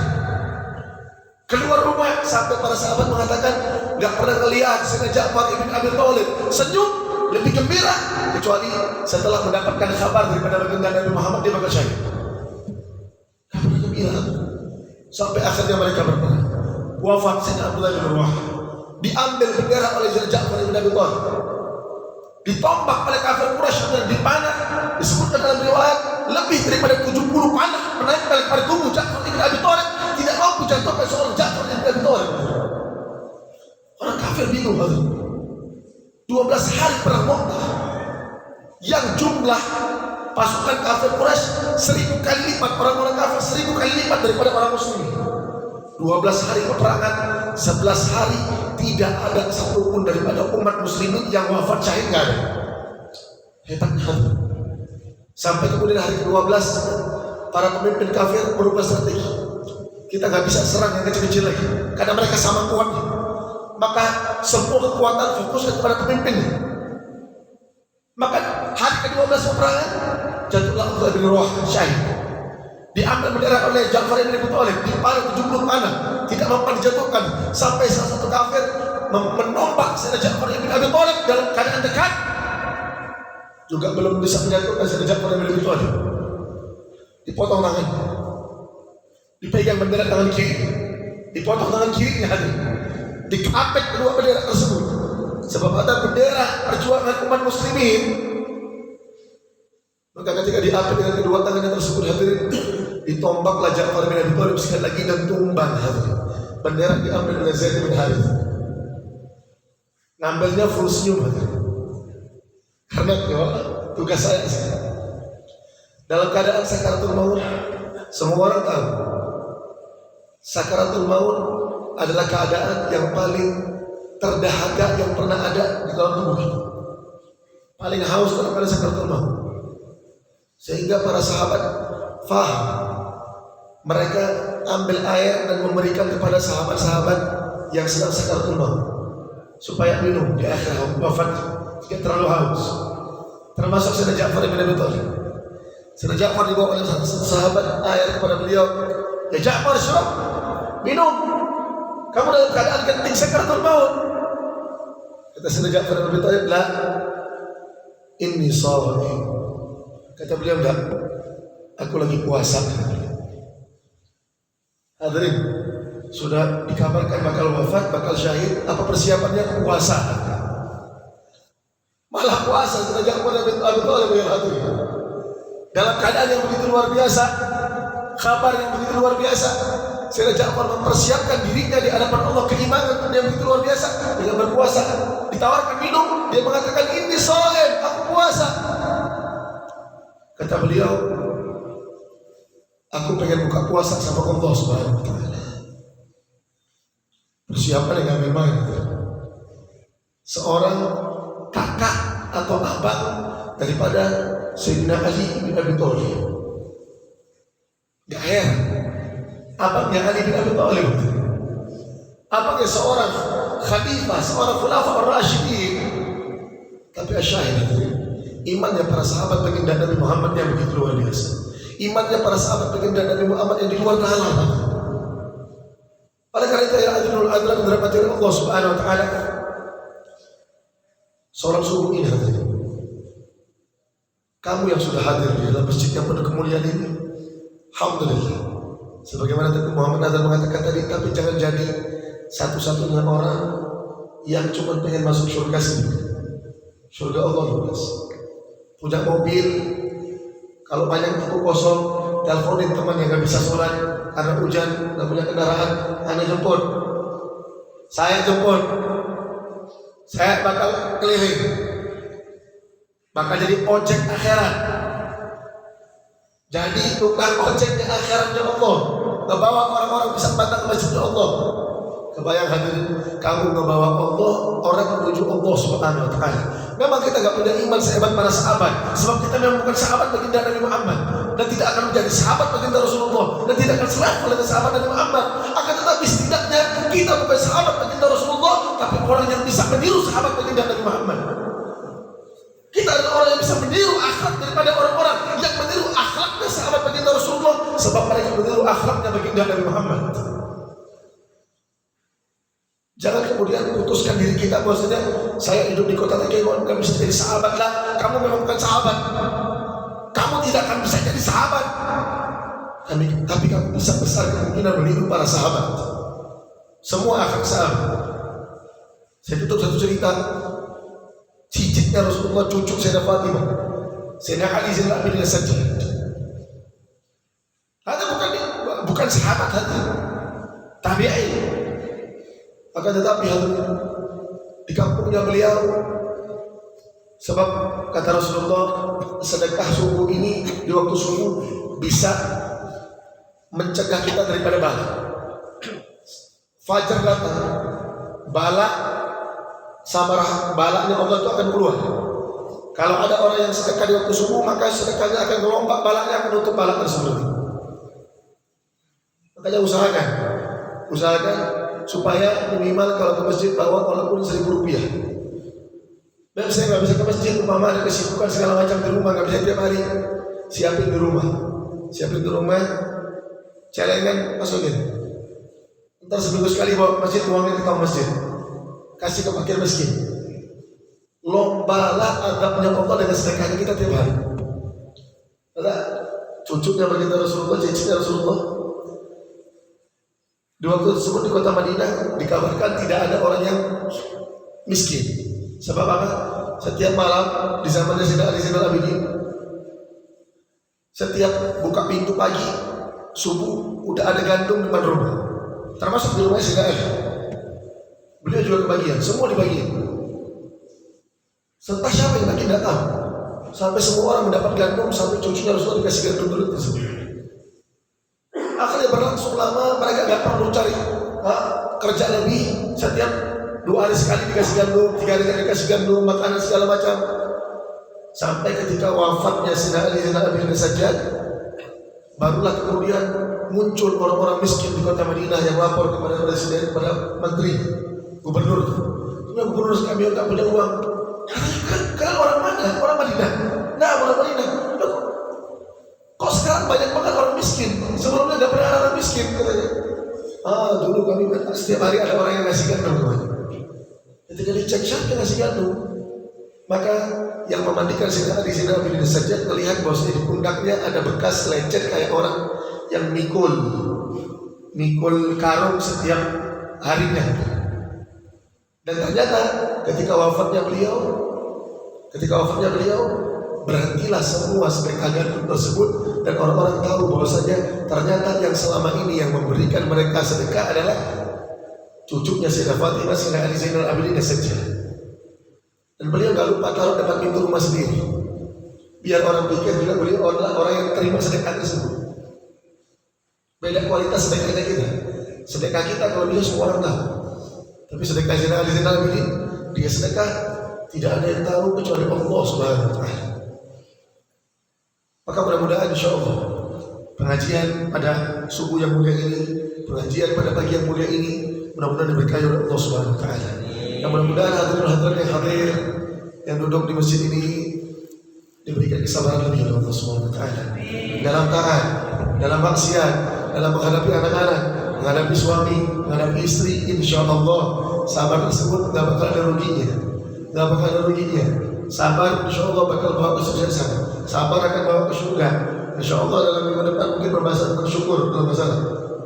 Keluar rumah sampai para sahabat mengatakan nggak pernah melihat Sayyidina Ja'far bin Abi Thalib senyum lebih gembira kecuali setelah mendapatkan kabar daripada baginda Nabi Muhammad dia bakal syahid. Nggak pernah gembira sampai akhirnya mereka berperang. Wafat Sayyidina Abdullah bin Rawah, diambil bendera oleh Sayyidina Ja'far bin Abi Thalib, ditombak oleh kafir Quraisy dan dipanah. Disebutkan dalam riwayat lebih daripada 70 panah menempel pada tubuh Ja'far bin Abi Thalib, tidak mampu jatuhkan seorang Ja'far bin Abi Thalib. Orang kafir bingung. 12 hari perang Mu'tah yang jumlah pasukan kafir Quraisy 1000 kali lipat, orang-orang kafir 1000 kali lipat daripada orang muslim. 12 hari peperangan, 11 hari tidak ada satupun daripada umat muslimin yang wafat syahid, nggak ada. Hebatnya. Sampai kemudian hari ke-12 para pemimpin kafir berubah strategi. Kita nggak bisa serang yang kecil-kecil lagi karena mereka sama kuatnya. Maka semua kekuatan fokus kepada pemimpinnya. Maka hari ke-12 peperangan jatuhlah Abdullah bin Rawah syahid. Diambil bendera oleh Ja'far bin Abi Thalib, dipanah 70 panah, tidak mampu dijatuhkan. Sampai salah satu kafir menombak Sayyidina Ja'far bin Abi Thalib dalam keadaan dekat, juga belum bisa menjatuhkan Sayyidina Ja'far bin Abi Thalib. Dipotong tangannya, dipegang bendera tangan kiri, dipotong tangan kirinya, dikapek kedua bendera tersebut. Sebab ada bendera perjuangan umat muslimin. Maka ketika diapit dengan kedua tangannya tersebut, hadirin, ditombaklah Ja'far bin Abi Thalib sekali lagi dan tumbang, hadirin. Bendera diambil oleh Zaid bin Harith. Ngambilnya full senyum, hadirin. Karena tugas saya dalam keadaan sakaratul maut. Semua orang tahu sakaratul maut adalah keadaan yang paling terdahaga yang pernah ada di dalam tubuh kita. Paling haus dalam keadaan sakaratul maut. Sehingga para sahabat faham, mereka ambil air dan memberikan kepada sahabat-sahabat yang sedang sakaratul maut supaya minum di akhir wafat, tidak terlalu haus. Termasuk Sayyidina Ja'far bin Abi Thalib. Sayyidina Ja'far dibawa oleh sahabat air kepada beliau. Ya Ja'far, syurab, minum. Kamu dalam keadaan genting sakaratul maut. Kata Sayyidina Ja'far bin Abi Thalib, la, inni shawim. Kata beliau, enggak, aku lagi puasa. Hadirin, sudah dikabarkan bakal wafat, bakal syahid. Apa persiapannya? Puasa. Malah puasa. Sayyidina Ja'far bin Abi Thalib yang hadirin dalam keadaan yang begitu luar biasa. kabar yang begitu luar biasa. Sayyidina Ja'far mempersiapkan dirinya di hadapan Allah, keimanan yang begitu luar biasa dengan berpuasa. Ditawarkan minum, dia mengatakan ini shaim, aku puasa. Kata beliau, aku pengen buka puasa sama Allah Subhanahu wa taala. Persiapan yang gak main-main. Seorang kakak atau abang daripada Sayyidina Ali bin Abi Thalib. Gak heran, abangnya Ali bin Abi Thalib, abangnya seorang khalifah, seorang khulafa ar-rasyidin. Tapi asyahid, imannya para sahabat baginda Nabi Muhammad yang begitu luar biasa. Imannya para sahabat baginda Nabi Muhammad yang di luar nalar. Oleh karena itu ya adilul adlan dirahmati oleh Allah Subhanahu wa taala. Sholat subuh ini hadirin, kamu yang sudah hadir di dalam masjid yang penuh kemuliaan ini, alhamdulillah. Sebagaimana Nabi Muhammad Nazar mengatakan tadi, tapi jangan jadi satu-satunya orang yang cuma pengen masuk surga sendiri. Surga Allah luas. Punya mobil, kalau banyak waktu kosong, teleponin teman yang gak bisa sholat karena hujan, gak punya kendaraan, Anda jemput, saya jemput, saya bakal keliling, bakal jadi ojek akhirat, jadi tukang ojeknya akhiratnya Allah, ngebawa orang-orang bisa datang ke masjidnya Allah. Kebayang hadirin, kamu ngebawa Allah, orang menuju Allah Subhanahu wa taala. Memang kita gak punya iman sehebat para sahabat, sebab kita memang bukan sahabat baginda Nabi Muhammad, dan tidak akan menjadi sahabat baginda Rasulullah, dan tidak akan selevel dengan sahabat Nabi Muhammad. Akan tetapi setidaknya kita bukan sahabat baginda Rasulullah, tapi orang yang bisa meniru sahabat baginda Nabi Muhammad. Kita adalah orang yang bisa meniru akhlak daripada orang-orang yang meniru akhlaknya sahabat baginda Rasulullah, sebab mereka meniru akhlaknya baginda Nabi Muhammad. Jangan kemudian putuskan diri kita bahwasanya saya hidup di kota Tegal, gak bisa jadi sahabat lah. Kamu memang bukan sahabat, kamu tidak akan bisa jadi sahabat. Tapi kamu bisa besar kemungkinan meniru para sahabat. Semua akan sahabat. Saya tutup satu cerita. Cicitnya Rasulullah, cucu Sayyidah Fatimah, Sayyidina Ali bin Abi Thalib. Ada bukan sahabat, ada tabi'in. Akan tetapi di kampungnya beliau, sebab kata Rasulullah, sedekah subuh ini di waktu subuh bisa mencegah kita daripada bala. Fajar datang, bala sama balanya Allah itu akan keluar. Kalau ada orang yang sedekah di waktu subuh, maka sedekahnya akan gelombang, balanya akan nutup bala tersebut. Makanya usahakan supaya minimal kalau ke masjid bawa walaupun Rp1.000. Dan saya nggak bisa ke masjid, umpama ada kesibukan segala macam di rumah, nggak bisa tiap hari, siapin di rumah, celengan masukin. Ntar seminggu sekali bawa ke masjid, uangnya di tong masjid, kasih ke fakir miskin. Lombalah adabnya Allah dengan sedekahnya kita tiap hari. Ada cucunya baginda Rasulullah, cicitnya Rasulullah. Di waktu tersebut di kota Madinah dikabarkan tidak ada orang yang miskin. Sebab apa? Setiap malam di zamannya Sayyidina Ali Zainal Abidin, setiap buka pintu pagi subuh udah ada gandum di depan rumah, termasuk di rumahnya Sayyidina Ali. Beliau juga kebagian, semua dibagiin. Entah siapa yang lagi datang, sampai semua orang mendapat gandum, sampai cucunya Rasulullah dikasih gandum dulu tersebut. Akhirnya berlangsung lama, mereka gak perlu cari kerja lebih. Setiap 2 hari sekali dikasih gandum, 3 hari sekali dikasih gandum, makanan segala macam. Sampai ketika wafatnya Sayyidina Ali bin Abi Thalib, barulah kemudian muncul orang-orang miskin di kota Madinah yang lapor kepada presiden, kepada menteri, gubernur. Gubernur kami tak punya uang. Kan orang mana? Orang Madinah. Nah, orang Madinah. Kok sekarang banyak banget orang miskin? Sebelumnya gak pernah ada orang miskin katanya. Dulu kami setiap hari ada orang yang ngasih gandum. Ketika dicek siapa yang ngasih gandum, maka yang memandikan Sayyidina Ali bin Abi Thalib melihat bahwasanya di pundaknya ada bekas lecet kayak orang yang mikul karung setiap harinya. Dan ternyata ketika wafatnya beliau berhentilah semua sedekah gandum tersebut, dan orang-orang tahu bahwasanya ternyata yang selama ini yang memberikan mereka sedekah adalah cucunya Sayyidah Fatimah, Sayyidina Ali Zainal Abidin saja. Dan beliau gak lupa taruh depan pintu rumah sendiri, biar orang pikir juga beliau adalah orang yang terima sedekah tersebut. Beda kualitas sedekahnya kita. Sedekah kita kalau bisa semua orang tahu, tapi sedekah Sayyidina Ali Zainal Abidin, dia sedekah tidak ada yang tahu kecuali Allah Subhanahu wa Ta'ala. Maka mudah-mudahan insyaallah pengajian pada subuh yang mulia ini, pengajian pada pagi yang mulia ini, mudah-mudahan diberkahi oleh Allah Subhanahu wa Ta'ala. Dan mudah-mudahan hadirin yang hadir yang duduk di masjid ini diberikan kesabaran lebih oleh Allah Subhanahu wa Ta'ala dalam taat, dalam maksiat, dalam menghadapi anak-anak, menghadapi suami, menghadapi istri. Insyaallah sabar tersebut tidak bakal ada ruginya, tidak bakal ada ruginya. Sabar insyaallah bakal bawa kesuksesan. Sabar akan bawa ke surga. Insyaallah dalam minggu depan mungkin pembahasan bersyukur kalau masalah.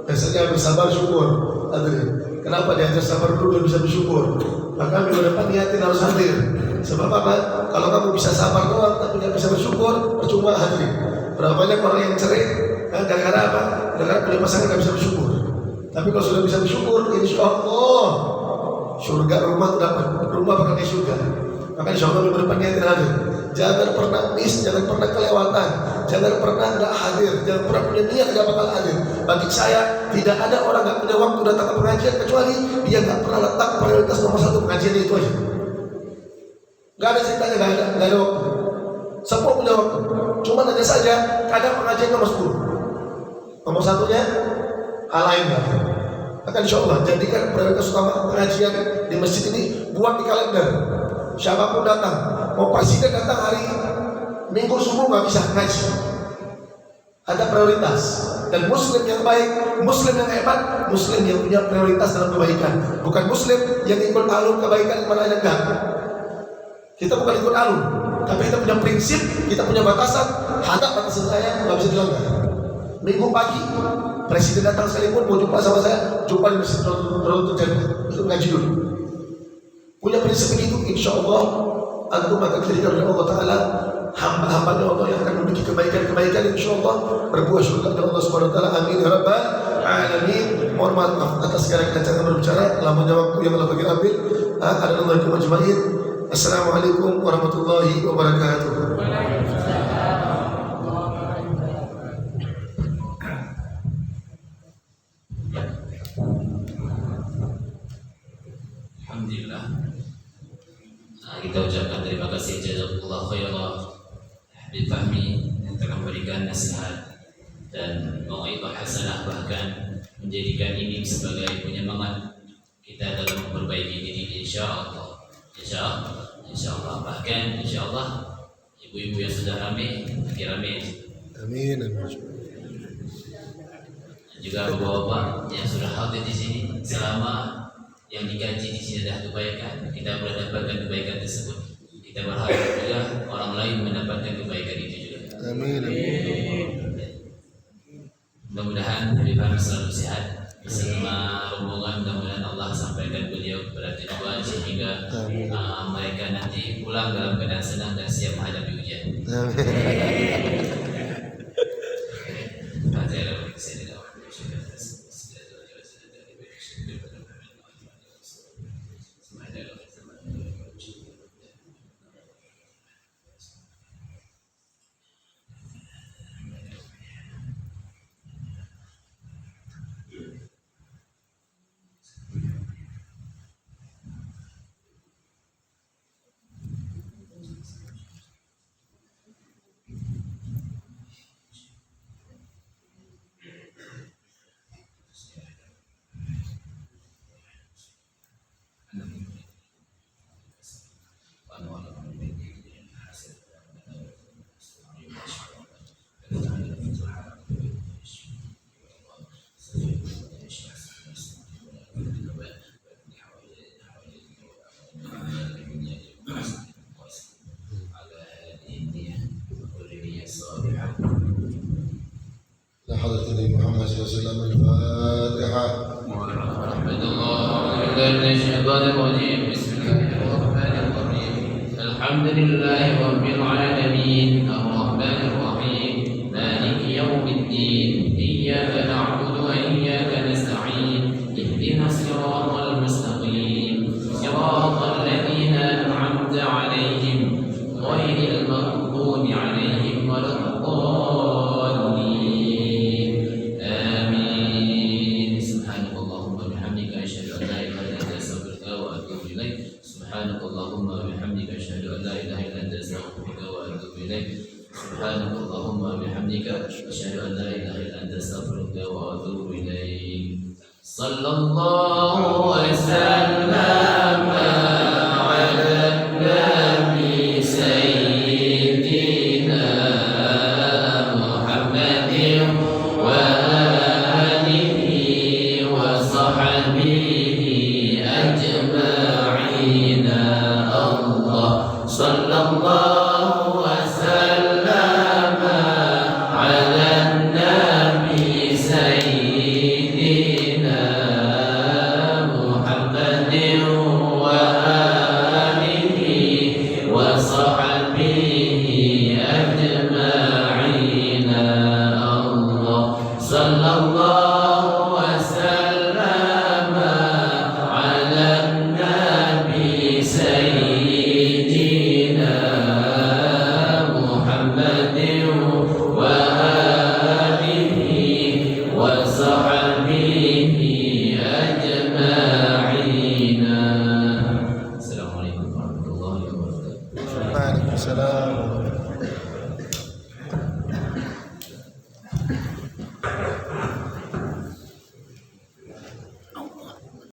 Biasanya habis sabar syukur. Hadirin, kenapa diajar sabar dulu dan bisa bersyukur? Maka minggu depan niatin harus hadir. Sebab apa? Kalau kamu bisa sabar doang tapi tidak bisa bersyukur, percuma hadirin. Berapa banyak orang yang cerai gara-gara apa? Gara-gara punya pasangan tidak bisa bersyukur. Tapi kalau sudah bisa bersyukur, insyaallah surga rumah dapat, rumah bakal di surga. Maka insyaallah minggu depan niatin hadir. Jangan pernah miss, jangan pernah kelewatan, jangan pernah nggak hadir, jangan pernah punya niat nggak bakal hadir. Bagi saya tidak ada orang nggak punya waktu datang ke pengajian kecuali dia nggak pernah letak prioritas nomor satu pengajian itu aja. Nggak ada ceritanya, nggak ada waktu. Semua punya waktu. Cuma hanya saja kadang pengajian nomor 10, nomor satunya hal lain lah. Maka insyaallah jadikan prioritas utama pengajian di masjid ini, buat di kalender. Siapapun datang, mau presiden datang hari Minggu subuh nggak bisa ngaji. Ada prioritas. Dan muslim yang baik, muslim yang hebat, muslim yang punya prioritas dalam kebaikan. Bukan muslim yang ikut alur kebaikan mana aja enggak. Kita bukan ikut alur, tapi kita punya prinsip, kita punya batasan. Hadap batasan saya nggak bisa dilanggar. Minggu pagi presiden datang sekalipun mau jumpa sama saya, jumpa di masjid Raudhatul Jannah, itu ngaji dulu. Punya prinsip begitu, insya Allah antum akan dijadikan oleh Allah Ta'ala hamba-hambanya Allah yang akan memiliki kebaikan-kebaikan, insya Allah berbuah syurga dengan Allah Subhanahu Wa Ta'ala. Amin ya Rabbal Alamin. Mohon maaf atas segala kelancaran berbicara, lamanya waktu yang Allah bagi ambil. Ada Allah majma'in. Assalamualaikum warahmatullahi wabarakatuh. Alhamdulillah. Kita ucapkan terima kasih jazakallahu khairan Habib Fahmi yang telah memberikan nasihat dan mau'izah hasanah, bahkan menjadikan ini sebagai penyemangat kita dalam memperbaiki diri insyaallah. Insyaallah bahkan insyaallah ibu-ibu yang sudah ramai makin ramai. Amin. Juga bapak-bapak yang sudah hadir di sini selama yang dikaji di sini adalah kebaikan, kita mendapatkan kebaikan tersebut. Kita berharap juga orang lain mendapatkan kebaikan itu juga. Amin. Mudah-mudahan Habib Fahmi selalu sehat bersama rombongan. Mudah-mudahan Allah sampaikan beliau kepada tujuan sehingga mereka nanti pulang dalam keadaan senang dan siap menghadapi ujian. حضرة النبي محمد صلى الله عليه وسلم. الفاتحة. بسم الله الرحمن الرحيم. الحمد الحمد لله رب العالمين الرحمن الرحيم مالك يوم الدين إياك نعبد وإياك نستعين اهدنا الصراط المستقيم صراط الذين أنعمت عليهم غير المغضوب عليهم ولا الضالين آمين سبحانك اللهم وبحمدك أشهد أن لا إله إلا أنت أستغفرك وأتوب إليك سبحانك اللهم وبحمدك أشهد أن لا إله إلا أنت أستغفرك وأتوب إليك سبحانك اللهم وبحمدك أشهد أن لا إله إلا أنت أستغفرك وأتوب إليك صلى الله وسلم على النبي سيدنا محمد وآله وصحبه أجمعين الله صلى الله وسلم على النبي سيدنا محمد وآله وصحبه أجمعين الله صلى الله وسلم على النبي سيدنا محمد وآله وصحبه أجمعين السلام عليكم ورحمة الله وبركاته Waalaikumsalam.